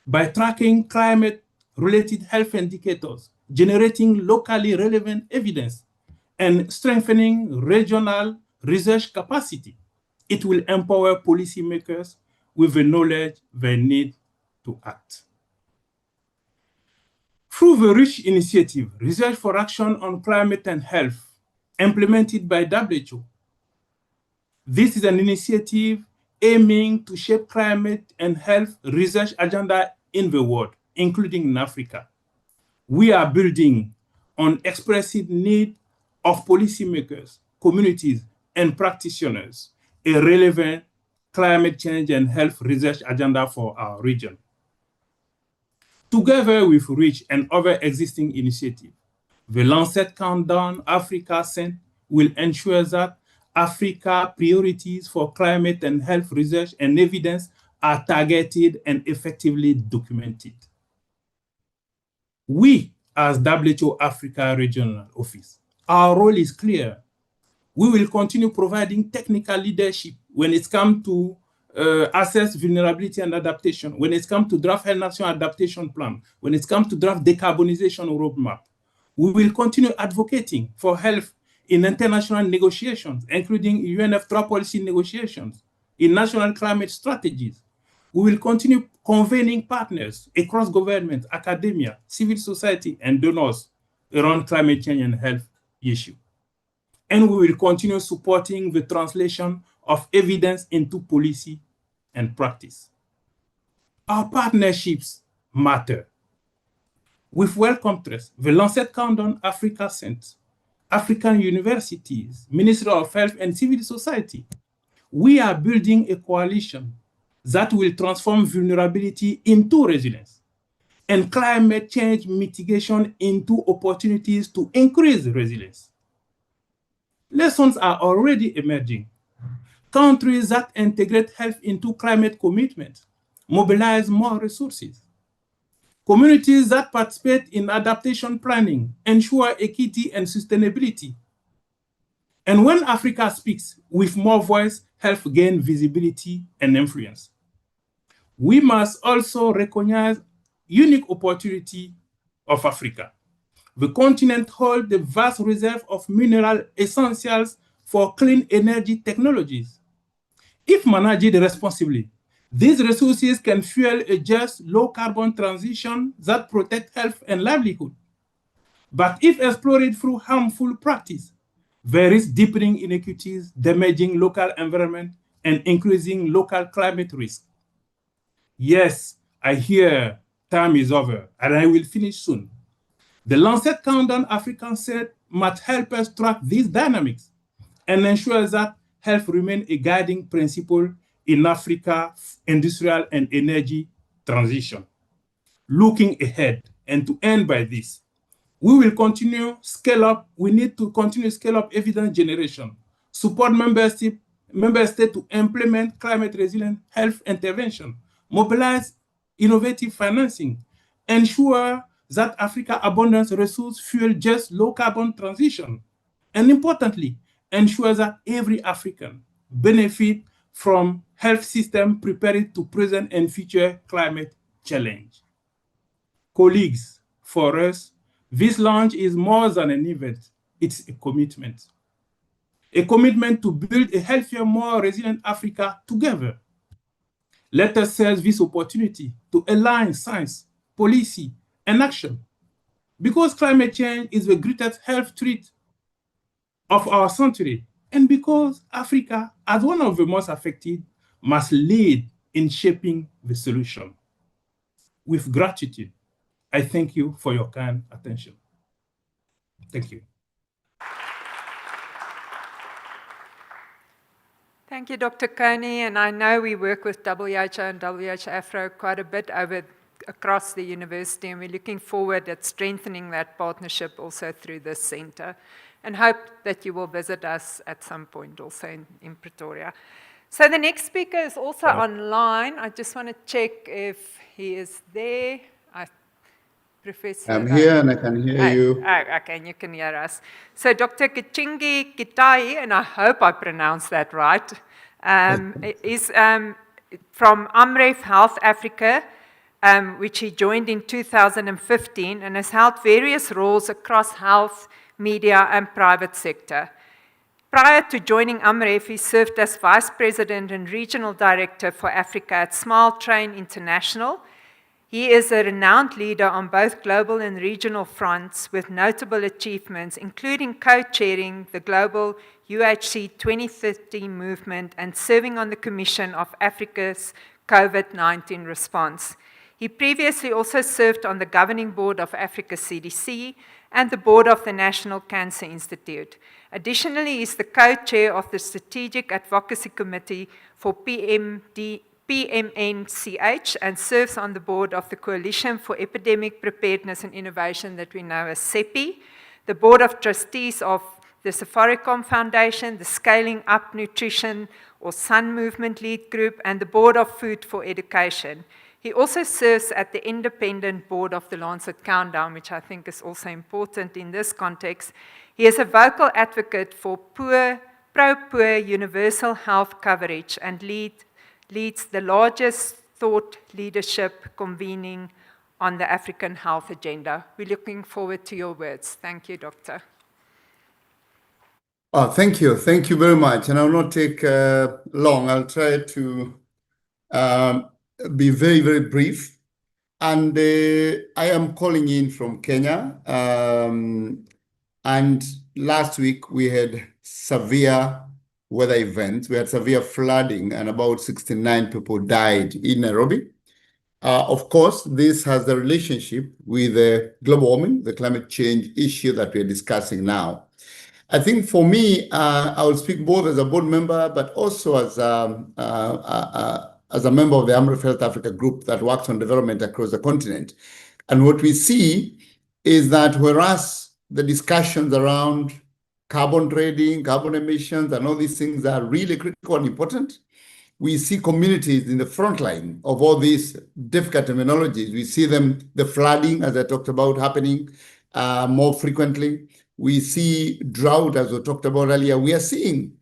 By tracking climate-related health indicators, generating locally relevant evidence, and strengthening regional research capacity, it will empower policymakers with the knowledge they need to act. Through the REACH initiative, Research for Action on Climate and Health, implemented by WHO, this is an initiative aiming to shape climate and health research agenda in the world, including in Africa. We are building on expressive need of policymakers, communities, and practitioners, a relevant climate change and health research agenda for our region. Together with REACH and other existing initiatives, the Lancet Countdown Africa Center will ensure that Africa priorities for climate and health research and evidence are targeted and effectively documented. We, as WHO Africa Regional Office, our role is clear. We will continue providing technical leadership when it comes to assess vulnerability and adaptation, when it comes to draft health national adaptation plan, when it comes to draft decarbonization roadmap. We will continue advocating for health in international negotiations, including UNF3 policy negotiations, in national climate strategies. We will continue convening partners across government, academia, civil society, and donors around climate change and health issues. And we will continue supporting the translation of evidence into policy and practice. Our partnerships matter. With welcome trust, the Lancet Countdown Africa Center, African universities, Ministry of Health, and civil society, we are building a coalition that will transform vulnerability into resilience and climate change mitigation into opportunities to increase resilience. Lessons are already emerging. Countries that integrate health into climate commitment mobilize more resources. Communities that participate in adaptation planning ensure equity and sustainability. And when Africa speaks with more voice, health gains visibility and influence. We must also recognize unique opportunity of Africa. The continent holds the vast reserve of mineral essentials for clean energy technologies. If managed responsibly, these resources can fuel a just low-carbon transition that protects health and livelihood. But if exploited through harmful practice, there is deepening inequities, damaging local environment, and increasing local climate risk. Yes, I hear time is over, and I will finish soon. The Lancet Countdown African Center must help us track these dynamics and ensure that health remains a guiding principle in Africa's industrial and energy transition. Looking ahead, and to end by this, we will continue scale up. We need to continue scale up evidence generation, support member states to implement climate resilient health intervention, mobilize innovative financing, ensure that Africa abundance resource fuel just low carbon transition, and importantly, ensure that every African benefit from health system prepared to present and future climate challenge. Colleagues, for us, this launch is more than an event, it's a commitment. A commitment to build a healthier, more resilient Africa together. Let us seize this opportunity to align science, policy, and action. Because climate change is the greatest health threat of our century, and because Africa, as one of the most affected, must lead in shaping the solution. With gratitude, I thank you for your kind attention. Thank you. Thank you, Dr. Koné, and I know we work with WHO and AFRO quite a bit across the university, and we're looking forward at strengthening that partnership also through this center, and hope that you will visit us at some point also in Pretoria. So the next speaker is also online. I just want to check if he is there. I Professor. I'm here and I can hear you. Okay, and you can hear us. So Dr. Githinji Gitahi, and I hope I pronounced that right, is from Amref Health Africa, which he joined in 2015 and has held various roles across health, media, and private sector. Prior to joining Amref, he served as Vice President and Regional Director for Africa at Smile Train International. He is a renowned leader on both global and regional fronts with notable achievements, including co-chairing the global UHC 2030 movement and serving on the Commission of Africa's COVID-19 response. He previously also served on the governing board of Africa CDC and the board of the National Cancer Institute. Additionally, he is the co-chair of the Strategic Advocacy Committee for PMNCH and serves on the board of the Coalition for Epidemic Preparedness and Innovation that we know as CEPI, the board of trustees of the Safaricom Foundation, the Scaling Up Nutrition or Sun Movement Lead Group, and the board of Food for Education. He also serves at the independent board of the Lancet Countdown, which I think is also important in this context. He is a vocal advocate for pro-poor universal health coverage and leads the largest thought leadership convening on the African health agenda. We're looking forward to your words. Thank you, Doctor. Oh, thank you. Thank you very much. And I'll not take long. I'll try to be very, very brief. And I am calling in from Kenya. And last week we had severe weather events. We had severe flooding and about 69 people died in Nairobi. Of course, this has a relationship with global warming, the climate change issue that we're discussing now. I think for me, I will speak both as a board member, but also as a member of the Amref Health Africa group that works on development across the continent. And what we see is that whereas the discussions around carbon trading, carbon emissions, and all these things are really critical and important, we see communities in the front line of all these difficult terminologies. We see them, the flooding, as I talked about, happening more frequently. We see drought, as we talked about earlier. We are seeing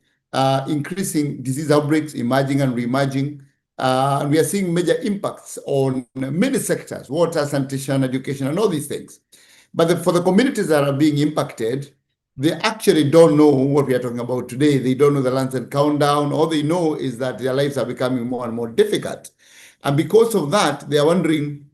increasing disease outbreaks, emerging and re-emerging. And we are seeing major impacts on many sectors, water, sanitation, education, and all these things. But for the communities that are being impacted, they actually don't know what we are talking about today. They don't know the Lancet Countdown. All they know is that their lives are becoming more and more difficult. And because of that, they are wondering,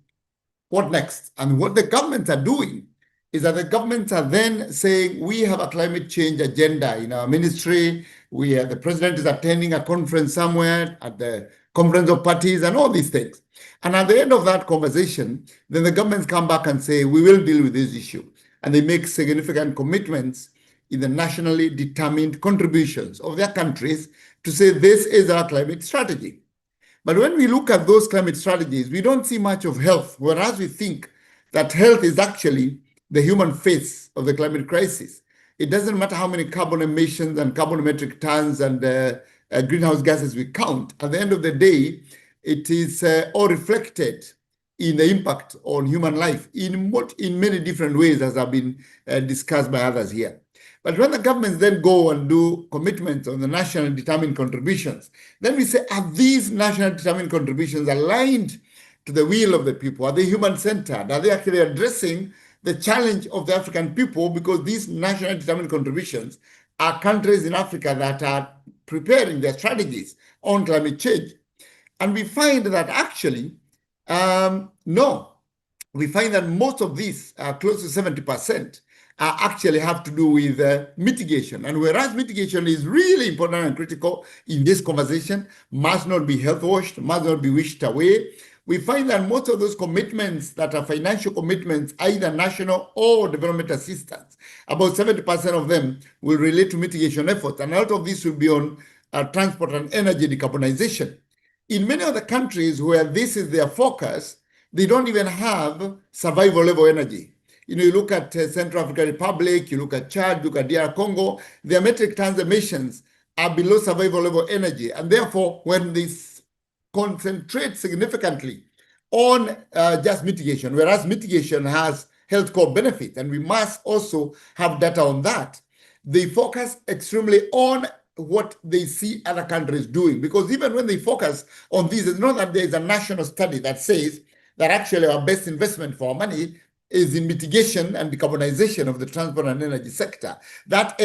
what next? And what the governments are doing is that the governments are then saying, we have a climate change agenda in our ministry. The president is attending a conference somewhere at the Conference of Parties and all these things. And at the end of that conversation, then the governments come back and say, we will deal with this issue. And they make significant commitments in the nationally determined contributions of their countries to say this is our climate strategy. But when we look at those climate strategies, we don't see much of health, whereas we think that health is actually the human face of the climate crisis. It doesn't matter how many carbon emissions and carbon metric tons and greenhouse gases we count. At the end of the day, it is all reflected in the impact on human life in many different ways, as have been discussed by others here. But when the governments then go and do commitments on the nationally determined contributions, then we say, are these nationally determined contributions aligned to the will of the people? Are they human-centered? Are they actually addressing the challenge of the African people? Because these nationally determined contributions are countries in Africa that are preparing their strategies on climate change. And we find that actually, no. We find that most of these, close to 70%, actually have to do with mitigation. And whereas mitigation is really important and critical in this conversation, must not be health washed, must not be wished away, we find that most of those commitments that are financial commitments, either national or development assistance, about 70% of them will relate to mitigation efforts. And a lot of this will be on transport and energy decarbonization. In many other countries where this is their focus, they don't even have survival level energy. You look at Central African Republic, you look at Chad, look at DR Congo, their metric tons emissions are below survival level energy. And therefore, when they concentrate significantly on just mitigation, whereas mitigation has health core benefits, and we must also have data on that. They focus extremely on what they see other countries doing, because even when they focus on this, it's not that there is a national study that says that actually our best investment for our money is in mitigation and decarbonization of the transport and energy sector. That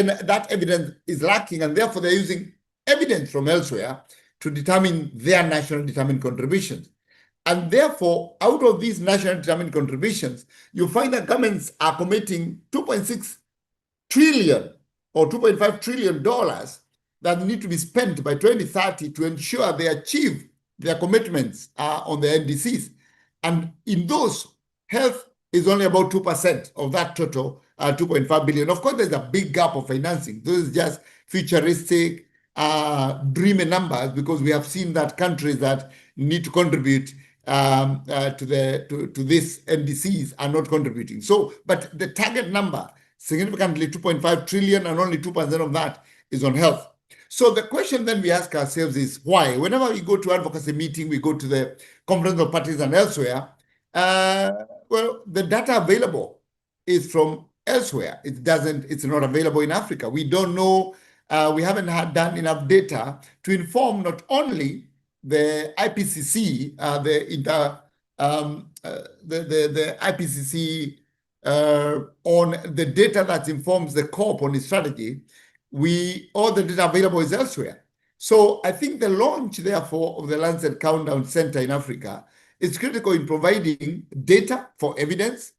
evidence is lacking, and therefore they're using evidence from elsewhere to determine their national determined contributions. And therefore, out of these national determined contributions, you find that governments are committing 2.6 trillion or $2.5 trillion that need to be spent by 2030 to ensure they achieve their commitments on the NDCs. And in those, health is only about 2% of that total 2.5 billion. Of course, there's a big gap of financing. Those are just futuristic, dreamy numbers, because we have seen that countries that need to contribute to this NDCs are not contributing. So, but the target number, significantly 2.5 trillion, and only 2% of that is on health. So the question then we ask ourselves is why? Whenever we go to advocacy meeting, we go to the conference of parties and elsewhere, well, the data available is from elsewhere. It's not available in Africa. We don't know, we haven't done enough data to inform not only the IPCC, the IPCC on the data that informs the COP on its strategy. All the data available is elsewhere. So I think the launch, therefore, of the Lancet Countdown Center in Africa is critical in providing data for evidence,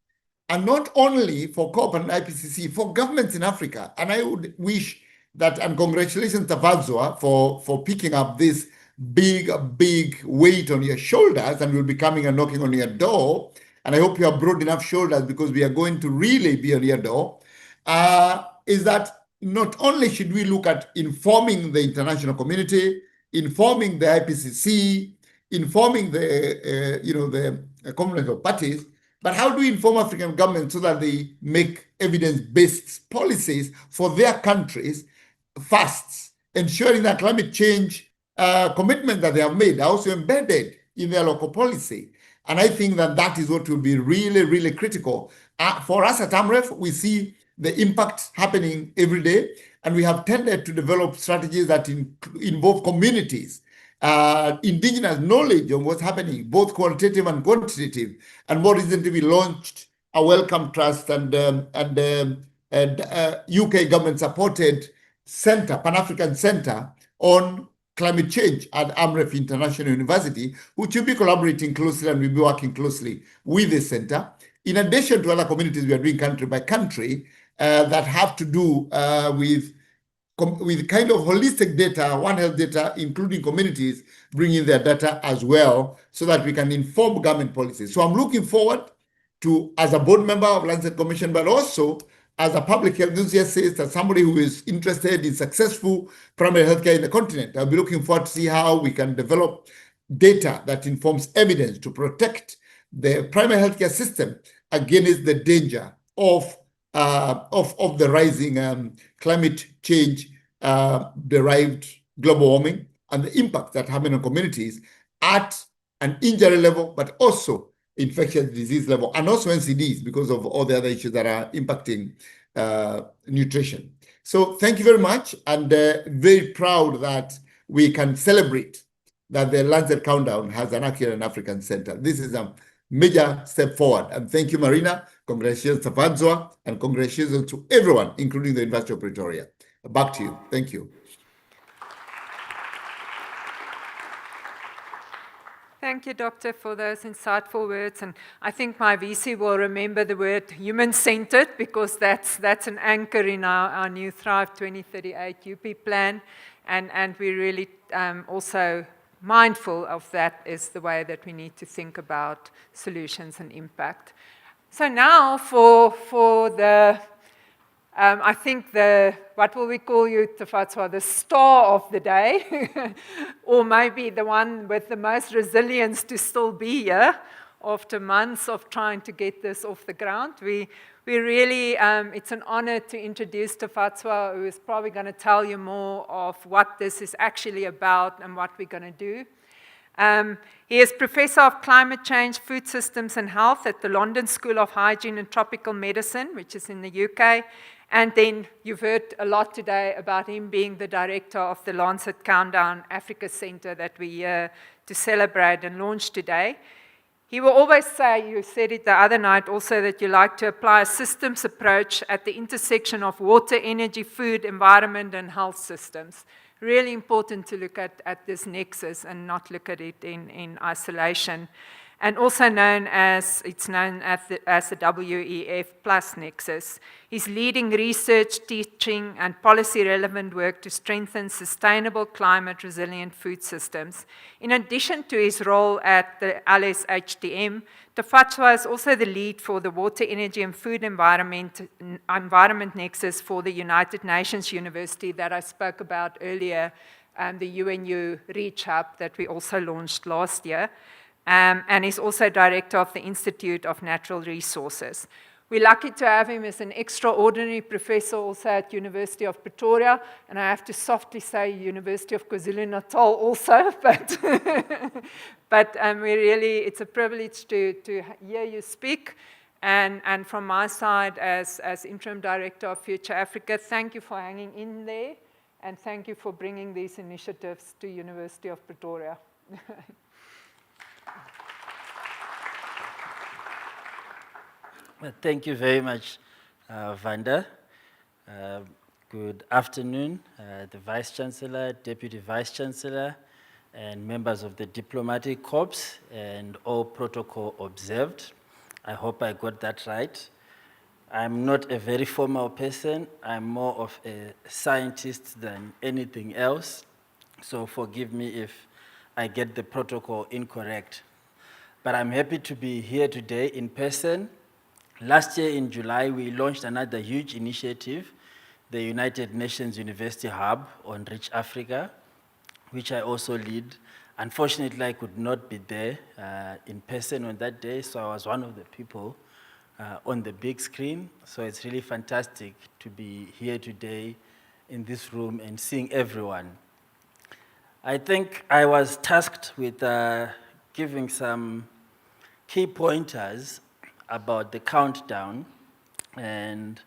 and not only for COP and IPCC, for governments in Africa. And I would wish that, and congratulations, Tafadzwa, for picking up this big weight on your shoulders, and we'll be coming and knocking on your door. And I hope you have broad enough shoulders, because we are going to really be on your door, is that not only should we look at informing the international community, informing the IPCC, informing the conference of parties, but how do we inform African governments so that they make evidence-based policies for their countries fast, ensuring that climate change commitment that they have made are also embedded in their local policy. And I think that is what will be really, really critical. For us at Amref, we see the impact happening every day, and we have tended to develop strategies that involve communities, indigenous knowledge of what's happening, both qualitative and quantitative. And more recently, we launched a Wellcome Trust and UK government-supported center, Pan-African Center on climate change at Amref International University, which will be collaborating closely, and we'll be working closely with the center, in addition to other communities we are doing country by country that have to do with kind of holistic data, One Health data, including communities bringing their data as well, so that we can inform government policies. So I'm looking forward to, as a board member of Lancet Commission, but also as a public health enthusiast, as somebody who is interested in successful primary healthcare in the continent, I'll be looking forward to see how we can develop data that informs evidence to protect the primary healthcare system against the danger of the rising climate change derived global warming and the impact that having on communities at an injury level, but also infectious disease level, and also NCDs, because of all the other issues that are impacting nutrition. So thank you very much, and very proud that we can celebrate that the Lancet Countdown has an African African Center. This is a major step forward. And thank you, Marina. Congratulations, Tafadzwa, and congratulations to everyone, including the University of Pretoria. Back to you. Thank you. Thank you, Doctor, for those insightful words. And I think my VC will remember the word human-centered, because that's an anchor in our new Thrive 2038 UP plan. And we're really also mindful of that is the way that we need to think about solutions and impact. So now for the, I think what will we call you, Tafadzwa, the star of the day, or maybe the one with the most resilience to still be here after months of trying to get this off the ground. We really, it's an honor to introduce Tafadzwa, who is probably going to tell you more of what this is actually about and what we're going to do. He is Professor of Climate Change, Food Systems and Health at the London School of Hygiene and Tropical Medicine, which is in the UK. And then you've heard a lot today about him being the director of the Lancet Countdown Africa Centre that we're here to celebrate and launch today. He will always say, you said it the other night also, that you like to apply a systems approach at the intersection of water, energy, food, environment, and health systems. Really important to look at this nexus and not look at it in isolation. And also it's known as the WEF plus nexus. He's leading research, teaching, and policy-relevant work to strengthen sustainable climate-resilient food systems. In addition to his role at the LSHTM, Tafadzwa is also the lead for the Water, Energy, and Food Environment Nexus for the United Nations University that I spoke about earlier, the UNU Reach Hub that we also launched last year. And he's also director of the Institute of Natural Resources. We're lucky to have him as an extraordinary professor also at University of Pretoria, and I have to softly say University of KwaZulu-Natal also, but it's a privilege to hear you speak. And from my side as interim director of Future Africa, thank you for hanging in there, and thank you for bringing these initiatives to University of Pretoria. Well, thank you very much, Wanda. Good afternoon, the Vice Chancellor, Deputy Vice Chancellor, and members of the Diplomatic Corps, and all protocol observed. I hope I got that right. I'm not a very formal person. I'm more of a scientist than anything else, so forgive me if I get the protocol incorrect. But I'm happy to be here today in person. Last year in July, we launched another huge initiative, the United Nations University Hub on Rich Africa, which I also lead. Unfortunately, I could not be there in person on that day, so I was one of the people on the big screen. So it's really fantastic to be here today in this room and seeing everyone. I think I was tasked with giving some key pointers about the countdown, and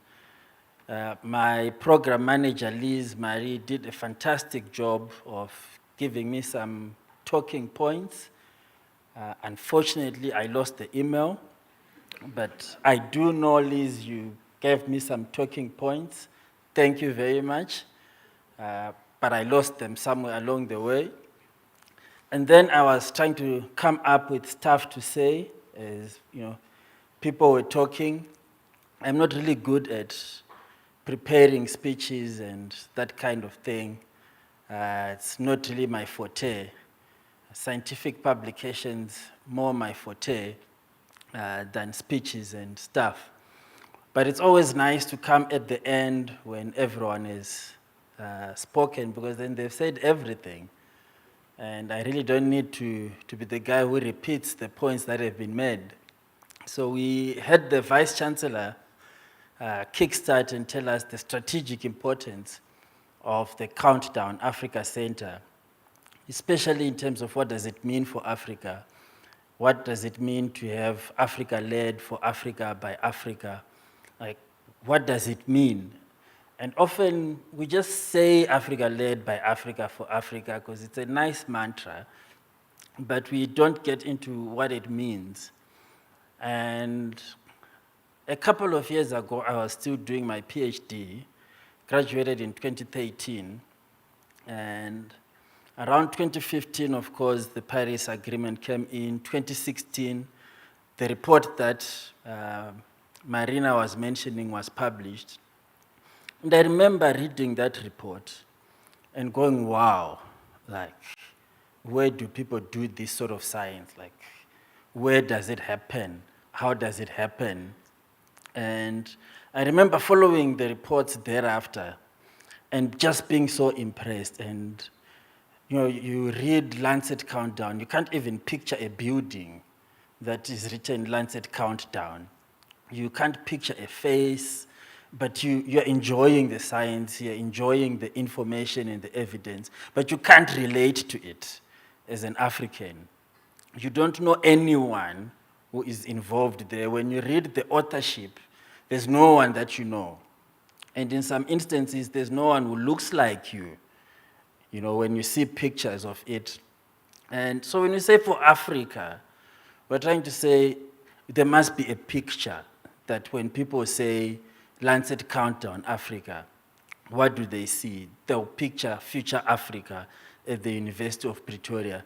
my program manager, Liz Marie, did a fantastic job of giving me some talking points. Unfortunately, I lost the email, but I do know, Liz, you gave me some talking points. Thank you very much, but I lost them somewhere along the way. And then I was trying to come up with stuff to say, as you know, people were talking. I'm not really good at preparing speeches and that kind of thing. It's not really my forte. Scientific publications, more my forte than speeches and stuff. But it's always nice to come at the end when everyone is spoken, because then they've said everything. And I really don't need to be the guy who repeats the points that have been made. So we had the Vice Chancellor kickstart and tell us the strategic importance of the Countdown Africa Center, especially in terms of what does it mean for Africa? What does it mean to have Africa led for Africa by Africa? Like, what does it mean? And often we just say Africa led by Africa for Africa because it's a nice mantra, but we don't get into what it means. And a couple of years ago, I was still doing my PhD, graduated in 2013, and around 2015, of course, the Paris Agreement came in. 2016, the report that Marina was mentioning was published. And I remember reading that report and going, wow, like, where do people do this sort of science? Like, where does it happen? How does it happen? And I remember following the reports thereafter and just being so impressed. And you know, you read Lancet Countdown, you can't even picture a building that is written Lancet Countdown. You can't picture a face, but you're enjoying the science, you're enjoying the information and the evidence, but you can't relate to it as an African. You don't know anyone who is involved there. When you read the authorship, there's no one that you know. And in some instances, there's no one who looks like you, when you see pictures of it. And so when you say for Africa, we're trying to say there must be a picture that when people say Lancet Countdown Africa, what do they see? They'll picture future Africa at the University of Pretoria,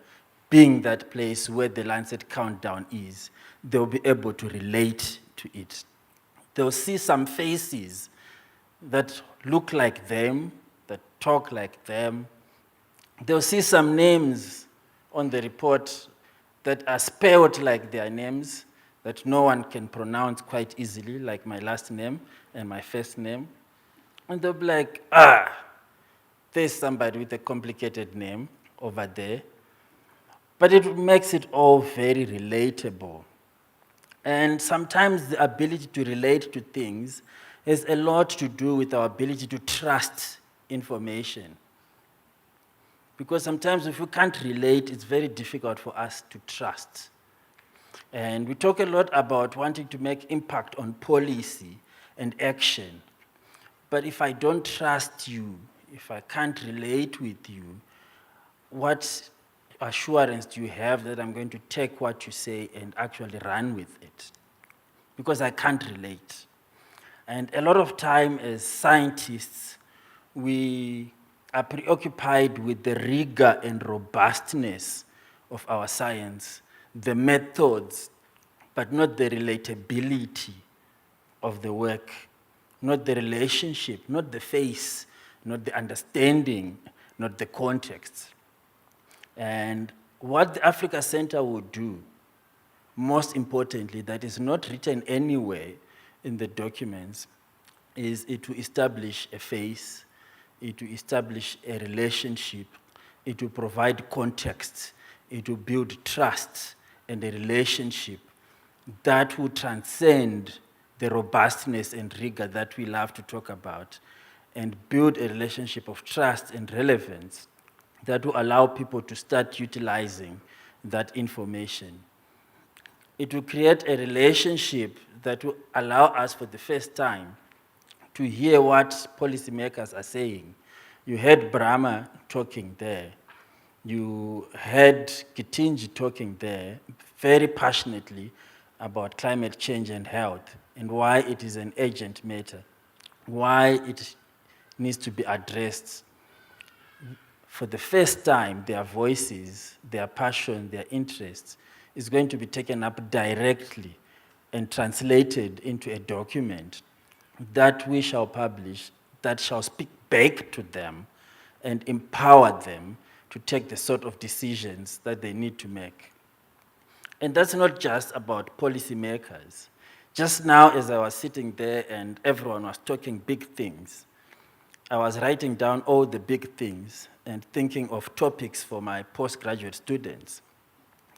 being that place where the Lancet Countdown is. They'll be able to relate to it. They'll see some faces that look like them, that talk like them. They'll see some names on the report that are spelled like their names, that no one can pronounce quite easily, like my last name and my first name. And they'll be like, there's somebody with a complicated name over there. But it makes it all very relatable. And sometimes the ability to relate to things has a lot to do with our ability to trust information. Because sometimes if we can't relate, it's very difficult for us to trust. And we talk a lot about wanting to make impact on policy and action. But if I don't trust you, if I can't relate with you, what assurance do you have that I'm going to take what you say and actually run with it? Because I can't relate. And a lot of time as scientists, we are preoccupied with the rigor and robustness of our science, the methods, but not the relatability of the work, not the relationship, not the face, not the understanding, not the context. And what the Africa Center would do, most importantly, that is not written anywhere in the documents, is it to establish a face, it to establish a relationship, it to provide context, it to build trust and a relationship that will transcend the robustness and rigor that we love to talk about, and build a relationship of trust and relevance that will allow people to start utilizing that information. It will create a relationship that will allow us for the first time to hear what policymakers are saying. You heard Brama talking there. You heard Githinji talking there very passionately about climate change and health and why it is an urgent matter, why it needs to be addressed. For the first time, their voices, their passion, their interests is going to be taken up directly and translated into a document that we shall publish, that shall speak back to them and empower them to take the sort of decisions that they need to make. And that's not just about policymakers. Just now, as I was sitting there and everyone was talking big things, I was writing down all the big things and thinking of topics for my postgraduate students,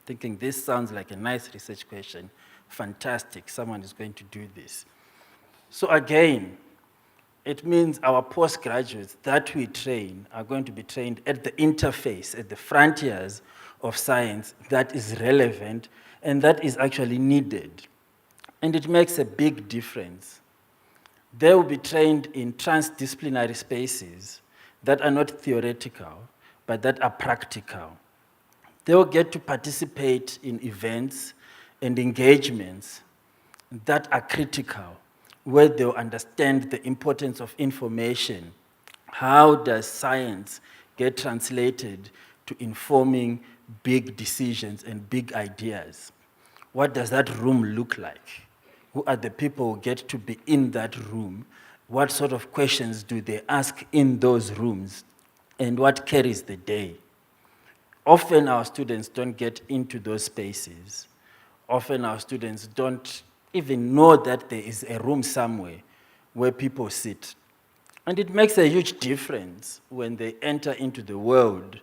thinking this sounds like a nice research question, fantastic, someone is going to do this. So again, it means our postgraduates that we train are going to be trained at the interface, at the frontiers of science that is relevant and that is actually needed. And it makes a big difference. They will be trained in transdisciplinary spaces that are not theoretical, but that are practical. They will get to participate in events and engagements that are critical, where they'll understand the importance of information. How does science get translated to informing big decisions and big ideas? What does that room look like? Who are the people who get to be in that room? What sort of questions do they ask in those rooms? And what carries the day? Often our students don't get into those spaces. Often our students don't even know that there is a room somewhere where people sit. And it makes a huge difference when they enter into the world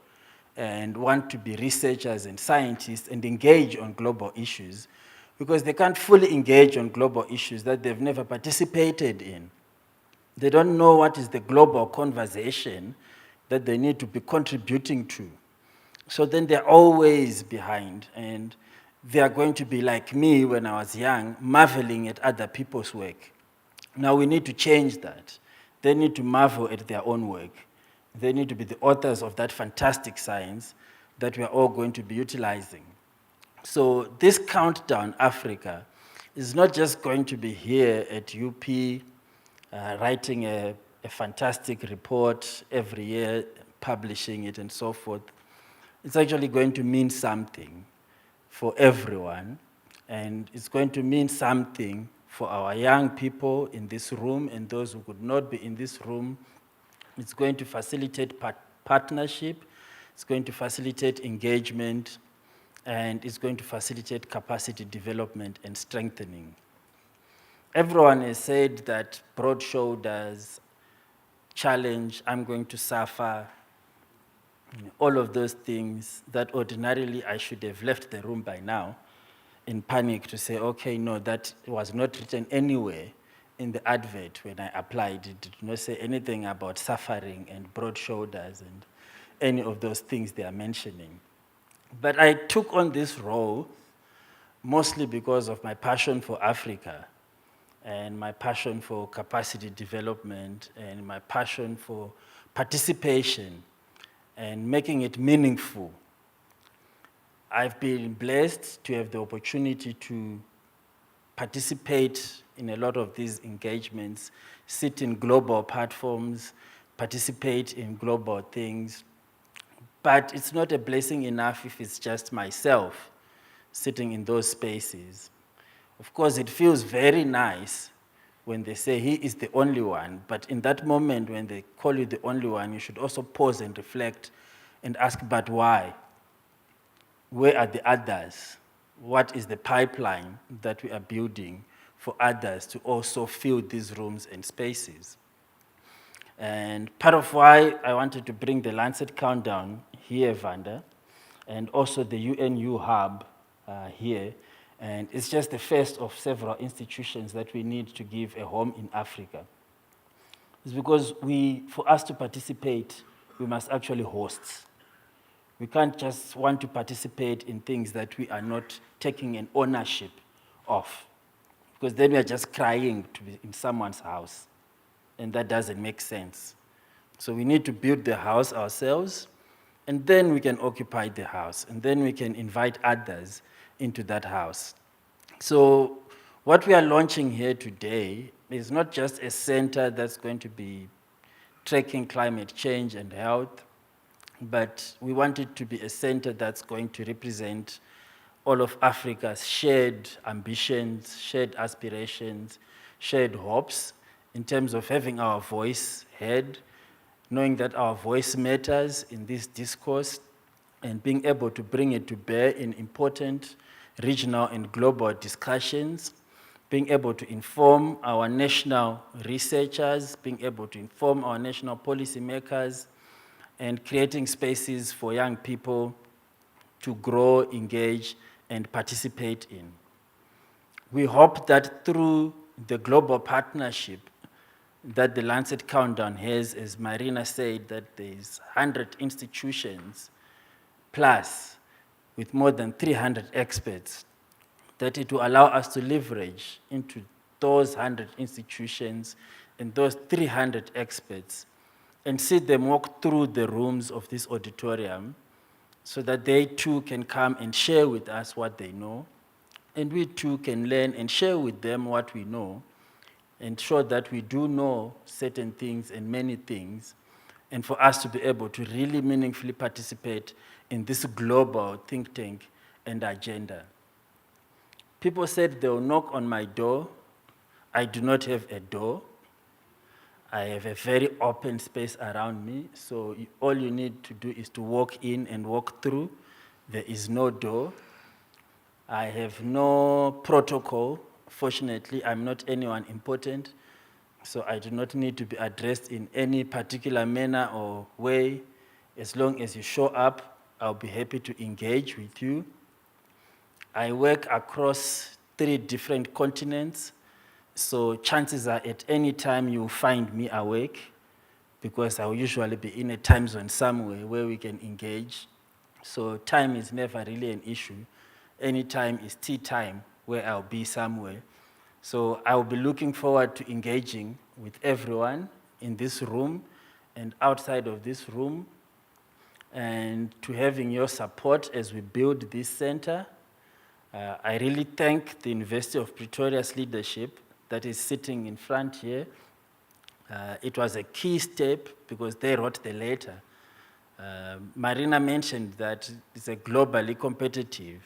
and want to be researchers and scientists and engage on global issues, because they can't fully engage on global issues that they've never participated in. They don't know what is the global conversation that they need to be contributing to. So then they're always behind, and they are going to be like me when I was young, marveling at other people's work. Now we need to change that. They need to marvel at their own work. They need to be the authors of that fantastic science that we are all going to be utilizing. So this Countdown Africa is not just going to be here at UP, writing a fantastic report every year, publishing it and so forth. It's actually going to mean something for everyone, and it's going to mean something for our young people in this room and those who could not be in this room. It's going to facilitate partnership, it's going to facilitate engagement, and it's going to facilitate capacity development and strengthening. Everyone has said that broad shoulders, challenge, I'm going to suffer, all of those things that ordinarily I should have left the room by now in panic to say, okay, no, that was not written anywhere in the advert when I applied. It did not say anything about suffering and broad shoulders and any of those things they are mentioning. But I took on this role mostly because of my passion for Africa and my passion for capacity development and my passion for participation and making it meaningful. I've been blessed to have the opportunity to participate in a lot of these engagements, sit in global platforms, participate in global things. But it's not a blessing enough if it's just myself sitting in those spaces. Of course, it feels very nice when they say he is the only one, but in that moment when they call you the only one, you should also pause and reflect and ask, but why? Where are the others? What is the pipeline that we are building for others to also fill these rooms and spaces? And part of why I wanted to bring the Lancet Countdown here, Wanda, and also the UNU Hub here, and it's just the first of several institutions that we need to give a home in Africa. It's because for us to participate, we must actually host. We can't just want to participate in things that we are not taking an ownership of, because then we are just crying to be in someone's house, and that doesn't make sense. So we need to build the house ourselves, and then we can occupy the house, and then we can invite others into that house. So what we are launching here today is not just a center that's going to be tracking climate change and health, but we want it to be a center that's going to represent all of Africa's shared ambitions, shared aspirations, shared hopes in terms of having our voice heard, knowing that our voice matters in this discourse, and being able to bring it to bear in important regional and global discussions, being able to inform our national researchers, being able to inform our national policymakers, and creating spaces for young people to grow, engage, and participate in. We hope that through the global partnership that the Lancet Countdown has, as Marina said, that there's 100 institutions plus with more than 300 experts, that it will allow us to leverage into those 100 institutions and those 300 experts and see them walk through the rooms of this auditorium so that they too can come and share with us what they know, and we too can learn and share with them what we know, and show that we do know certain things and many things, and for us to be able to really meaningfully participate in this global think tank and agenda. People said they'll knock on my door. I do not have a door. I have a very open space around me, so all you need to do is to walk in and walk through. There is no door. I have no protocol. Fortunately, I'm not anyone important, so I do not need to be addressed in any particular manner or way. As long as you show up, I'll be happy to engage with you. I work across 3 different continents, so chances are at any time you'll find me awake, because I'll usually be in a time zone somewhere where we can engage. So time is never really an issue. Any time is tea time, where I'll be somewhere. So I'll be looking forward to engaging with everyone in this room and outside of this room, and to having your support as we build this center. I really thank the University of Pretoria's leadership that is sitting in front here. It was a key step because they wrote the letter. Marina mentioned that it's a globally competitive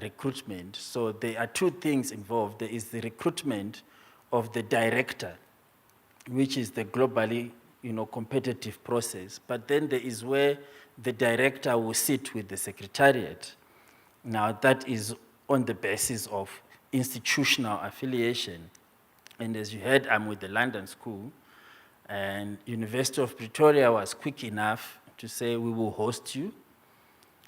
recruitment. So there are two things involved. There is the recruitment of the director, which is the globally competitive process. But then there is where the director will sit with the secretariat. Now that is on the basis of institutional affiliation. And as you heard, I'm with the London School, and University of Pretoria was quick enough to say, we will host you.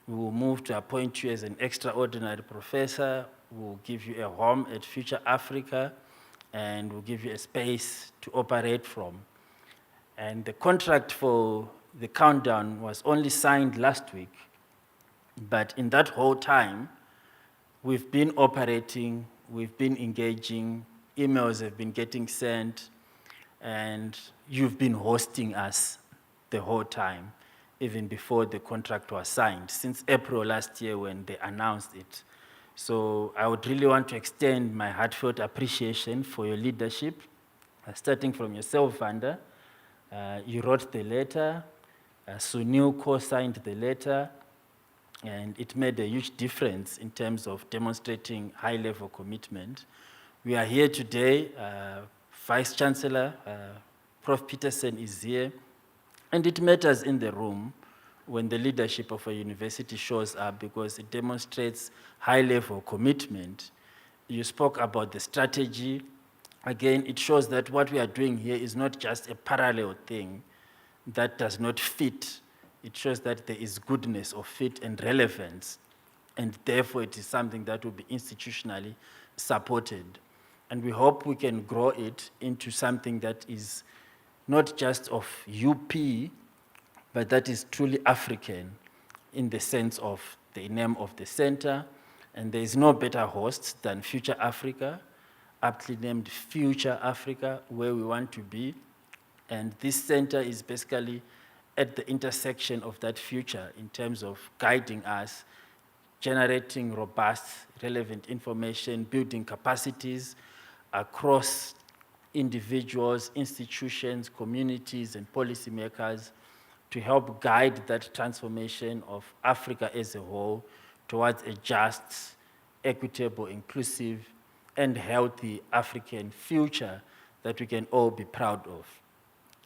We will move to appoint you as an extraordinary professor. We'll give you a home at Future Africa, and we'll give you a space to operate from. And the contract for the countdown was only signed last week. But in that whole time, we've been operating, we've been engaging, emails have been getting sent, and you've been hosting us the whole time, even before the contract was signed, since April last year when they announced it. So I would really want to extend my heartfelt appreciation for your leadership, starting from yourself, Wanda. You wrote the letter, Sunil co-signed the letter, and it made a huge difference in terms of demonstrating high-level commitment. We are here today, Vice-Chancellor, Prof Petersen is here, and it matters in the room when the leadership of a university shows up because it demonstrates high-level commitment. You spoke about the strategy. Again, it shows that what we are doing here is not just a parallel thing that does not fit. It shows that there is goodness of fit and relevance, and therefore it is something that will be institutionally supported. And we hope we can grow it into something that is not just of UP, but that is truly African in the sense of the name of the center. And there is no better host than Future Africa, aptly named Future Africa, where we want to be. And this center is basically at the intersection of that future in terms of guiding us, generating robust, relevant information, building capacities across individuals, institutions, communities, and policymakers to help guide that transformation of Africa as a whole towards a just, equitable, inclusive, and healthy African future that we can all be proud of.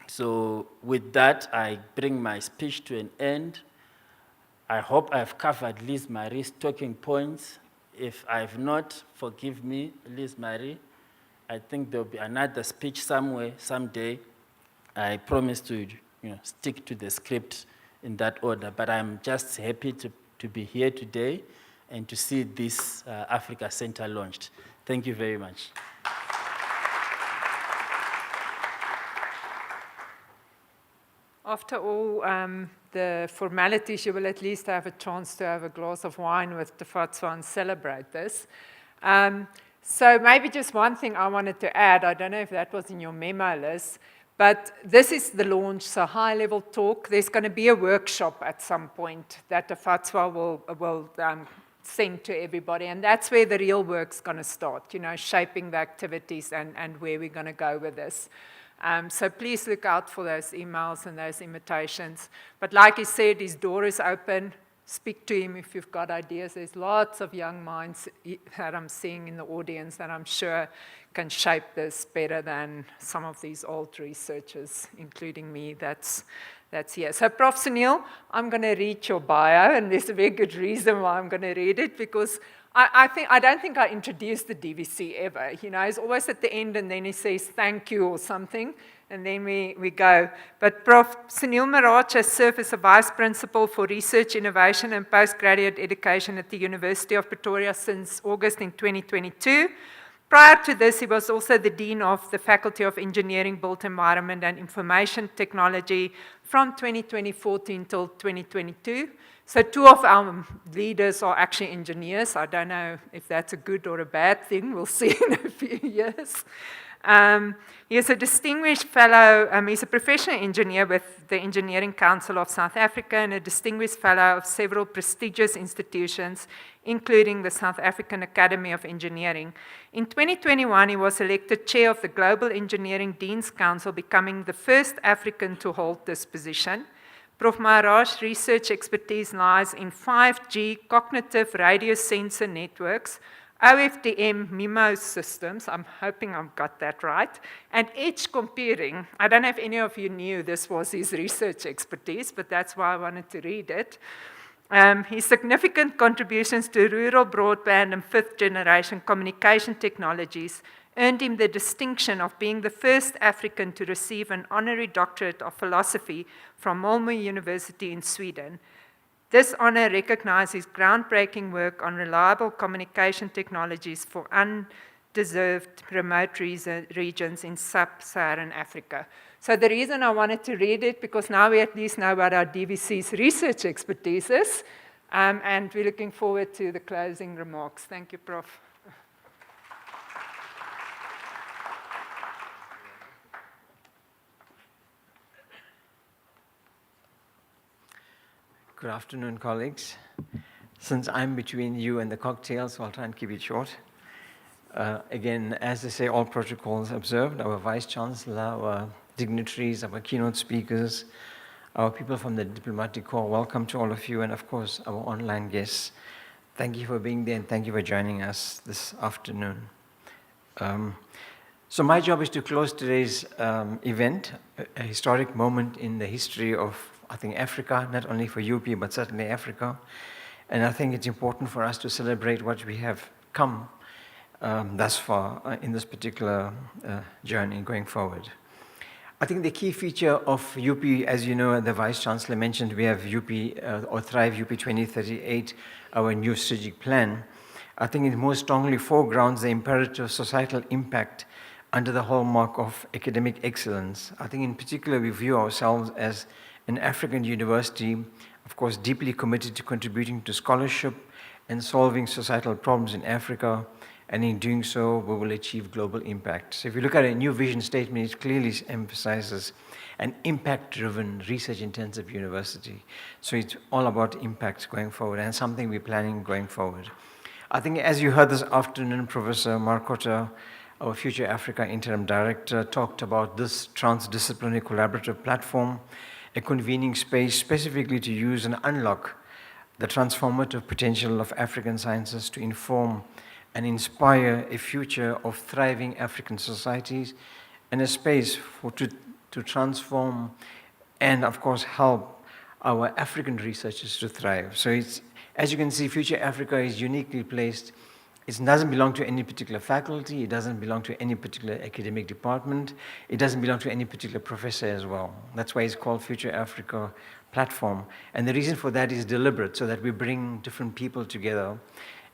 So with that, I bring my speech to an end. I hope I've covered Liz Marie's talking points. If I've not, forgive me, Liz Marie. I think there'll be another speech somewhere, someday. I promise to stick to the script in that order, but I'm just happy to be here today and to see this Africa Center launched. Thank you very much. After all the formalities, you will at least have a chance to have a glass of wine with Tafadzwa and celebrate this. So maybe just one thing I wanted to add, I don't know if that was in your memo list, but this is the launch, so high-level talk. There's going to be a workshop at some point that Tafadzwa will send to everybody, and that's where the real work's going to start, shaping the activities and where we're going to go with this. So please look out for those emails and those invitations. But like he said, his door is open. Speak to him if you've got ideas. There's lots of young minds that I'm seeing in the audience that I'm sure can shape this better than some of these old researchers, including me, that's here. So Prof Sunil, I'm going to read your bio, and there's a very good reason why I'm going to read it, because I don't think I introduced the DVC ever. He's always at the end, and then he says thank you or something, and then we go. But Prof Sunil Maharaj has served as a Vice Principal for Research, Innovation and Postgraduate Education at the University of Pretoria since August in 2022. Prior to this, he was also the Dean of the Faculty of Engineering, Built Environment and Information Technology from 2014 till 2022. So 2 of our leaders are actually engineers. I don't know if that's a good or a bad thing. We'll see in a few years. He is a distinguished fellow. He's a professional engineer with the Engineering Council of South Africa and a distinguished fellow of several prestigious institutions, including the South African Academy of Engineering. In 2021, he was elected chair of the Global Engineering Deans Council, becoming the first African to hold this position. Prof Maharaj's research expertise lies in 5G cognitive radio sensor networks, OFDM MIMO systems, I'm hoping I've got that right, and edge computing. I don't know if any of you knew this was his research expertise, but that's why I wanted to read it. His significant contributions to rural broadband and 5th generation communication technologies earned him the distinction of being the first African to receive an honorary doctorate of philosophy from Malmö University in Sweden. This honor recognizes groundbreaking work on reliable communication technologies for undeserved remote regions in sub-Saharan Africa. So the reason I wanted to read it, because now we at least know what our DVC's research expertise is, and we're looking forward to the closing remarks. Thank you, Prof. Good afternoon, colleagues. Since I'm between you and the cocktails, I'll try and keep it short. Again, as they say, all protocols observed. Our Vice Chancellor, our dignitaries, our keynote speakers, our people from the Diplomatic Corps, welcome to all of you, and of course, our online guests. Thank you for being there, and thank you for joining us this afternoon. So my job is to close today's event, a historic moment in the history of, I think, Africa, not only for UP, but certainly Africa. And I think it's important for us to celebrate what we have come thus far in this particular journey going forward. I think the key feature of UP, as you know, the Vice Chancellor mentioned, we have UP or Thrive UP 2038, our new strategic plan. I think it most strongly foregrounds the imperative of societal impact under the hallmark of academic excellence. I think in particular we view ourselves as an African university, of course, deeply committed to contributing to scholarship and solving societal problems in Africa, and in doing so, we will achieve global impact. So if you look at a new vision statement, it clearly emphasizes an impact-driven, research-intensive university. So it's all about impact going forward, and something we're planning going forward. I think as you heard this afternoon, Professor Markotter, our Future Africa Interim Director, talked about this transdisciplinary collaborative platform, a convening space specifically to use and unlock the transformative potential of African sciences to inform and inspire a future of thriving African societies, and a space to transform and, of course, help our African researchers to thrive. So it's, as you can see, Future Africa is uniquely placed. It doesn't belong to any particular faculty. It doesn't belong to any particular academic department. It doesn't belong to any particular professor as well. That's why it's called Future Africa Platform. And the reason for that is deliberate, so that we bring different people together.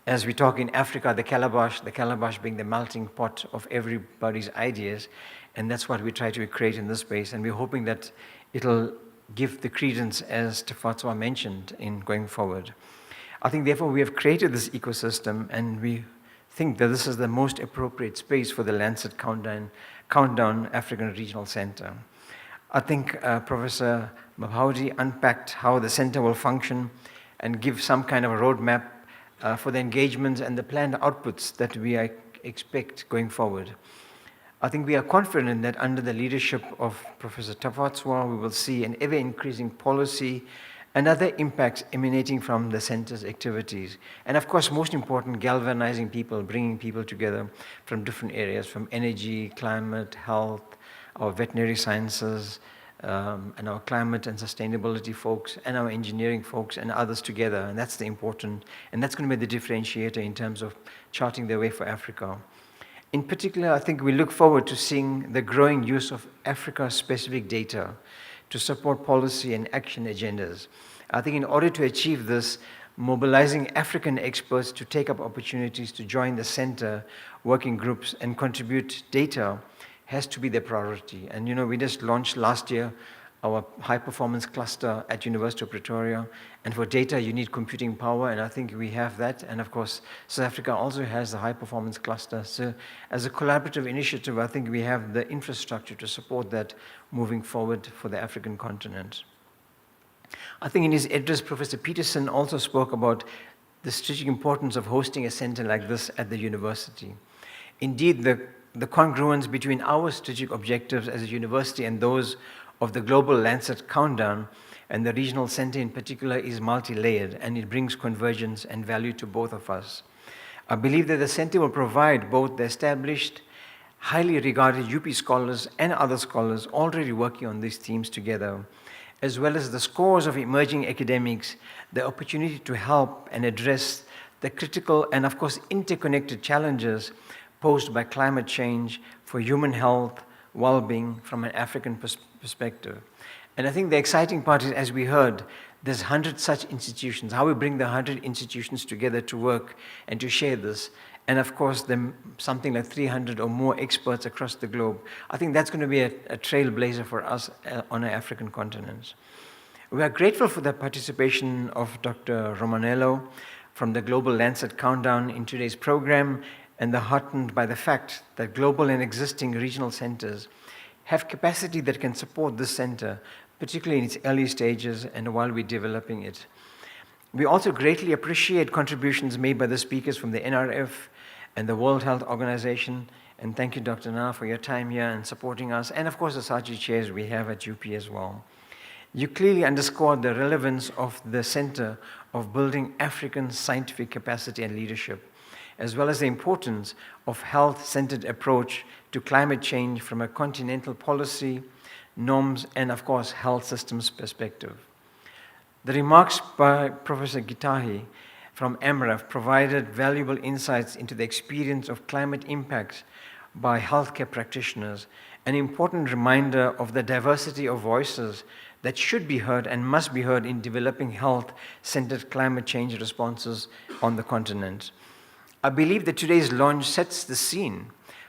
As we talk in Africa, the calabash being the melting pot of everybody's ideas. And that's what we try to create in this space. And we're hoping that it'll give the credence, as Tafadzwa mentioned, in going forward. I think, therefore, we have created this ecosystem, and we think that this is the most appropriate space for the Lancet Countdown African Regional Center. I think Professor Mabhaudhi unpacked how the center will function and give some kind of a roadmap for the engagements and the planned outputs that we expect going forward. I think we are confident that under the leadership of Professor Tafadzwa, we will see an ever-increasing policy and other impacts emanating from the center's activities. And of course, most important, galvanizing people, bringing people together from different areas, from energy, climate, health, our veterinary sciences, and our climate and sustainability folks, and our engineering folks, and others together. And that's the important, and that's going to be the differentiator in terms of charting the way for Africa. In particular, I think we look forward to seeing the growing use of Africa-specific data to support policy and action agendas. I think in order to achieve this, mobilizing African experts to take up opportunities to join the center working groups and contribute data has to be the priority. And you know, we just launched last year our high-performance cluster at University of Pretoria. And for data, you need computing power, and I think we have that. And of course, South Africa also has a high-performance cluster. So as a collaborative initiative, I think we have the infrastructure to support that moving forward for the African continent. I think in his address, Professor Petersen also spoke about the strategic importance of hosting a center like this at the university. Indeed, the congruence between our strategic objectives as a university and those of the global Lancet Countdown and the regional center in particular is multi-layered, and it brings convergence and value to both of us. I believe that the center will provide both the established, highly regarded UP scholars and other scholars already working on these themes together, as well as the scores of emerging academics, the opportunity to help and address the critical and of course interconnected challenges posed by climate change for human health, well-being from an African perspective. And I think the exciting part is, as we heard, there's 100 such institutions, how we bring the 100 institutions together to work and to share this. And of course, something like 300 or more experts across the globe. I think that's going to be a trailblazer for us on our African continent. We are grateful for the participation of Dr. Romanello from the Global Lancet Countdown in today's program, and they're heartened by the fact that global and existing regional centers have capacity that can support this center, particularly in its early stages and while we're developing it. We also greatly appreciate contributions made by the speakers from the NRF and the World Health Organization, and thank you, Dr. Na, for your time here and supporting us, and of course the SAGI chairs we have at UP as well. You clearly underscored the relevance of the center of building African scientific capacity and leadership, as well as the importance of health-centered approach to climate change from a continental policy, norms, and of course, health systems perspective. The remarks by Professor Gitahi from Amref provided valuable insights into the experience of climate impacts by healthcare practitioners, an important reminder of the diversity of voices that should be heard and must be heard in developing health-centered climate change responses on the continent. I believe that today's launch sets the scene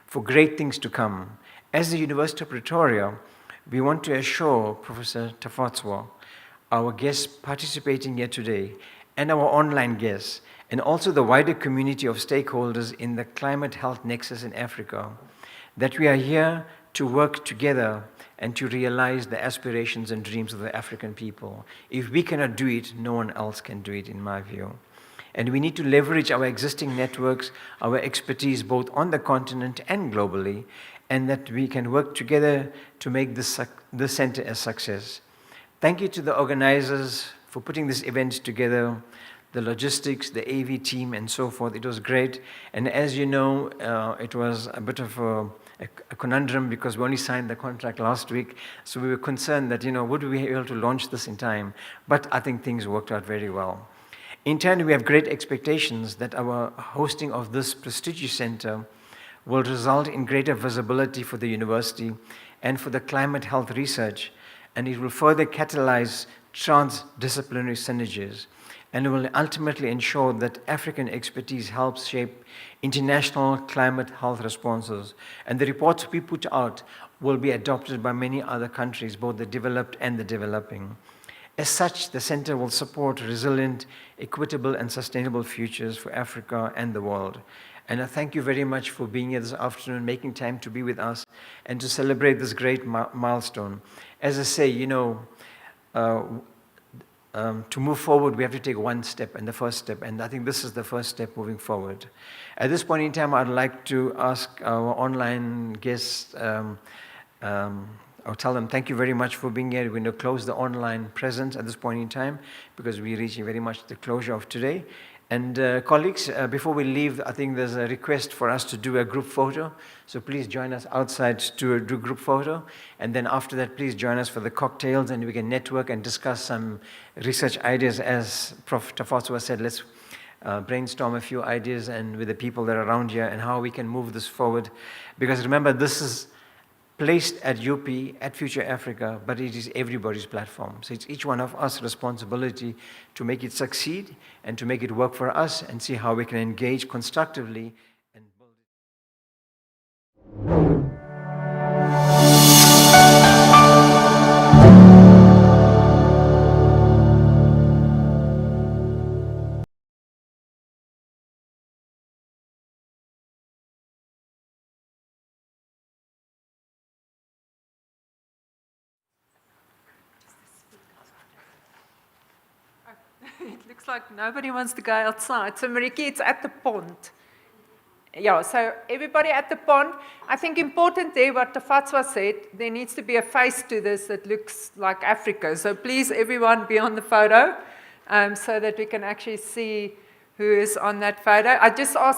for great things to come. As the University of Pretoria, we want to assure Professor Tafadzwanashe, our guests participating here today, and our online guests, and also the wider community of stakeholders in the climate health nexus in Africa, that we are here to work together and to realize the aspirations and dreams of the African people. If we cannot do it, no one else can do it, in my view. And we need to leverage our existing networks, our expertise both on the continent and globally, and that we can work together to make this center a success. Thank you to the organizers for putting this event together, the logistics, the AV team, and so forth. It was great. And as you know, it was a bit of a conundrum because we only signed the contract last week. So we were concerned that, would we be able to launch this in time? But I think things worked out very well. In turn, we have great expectations that our hosting of this prestigious center will result in greater visibility for the university and for the climate health research, and it will further catalyze transdisciplinary synergies, and it will ultimately ensure that African expertise helps shape international climate health responses. And the reports we put out will be adopted by many other countries, both the developed and the developing. As such, the center will support resilient, equitable, and sustainable futures for Africa and the world. And I thank you very much for being here this afternoon, making time to be with us, and to celebrate this great milestone. As I say, to move forward, we have to take one step, and the first step, and I think this is the first step moving forward. At this point in time, I'd like to ask our online guests, I'll tell them thank you very much for being here. We're going to close the online presence at this point in time because we're reaching very much the closure of today. And colleagues, before we leave, I think there's a request for us to do a group photo. So please join us outside to do a group photo. And then after that, please join us for the cocktails and we can network and discuss some research ideas. As Prof Tafadzwanashe said, let's brainstorm a few ideas and with the people that are around here and how we can move this forward. Because remember, this is placed at UP, at Future Africa, but it is everybody's platform. So it's each one of us responsibility to make it succeed and to make it work for us and see how we can engage constructively and build it. Looks like nobody wants to go outside. So Mariki, it's at the pond. Yeah, so everybody at the pond. I think important there, what Tafadzwa said, there needs to be a face to this that looks like Africa. So please, everyone, be on the photo so that we can actually see who is on that photo. I just asked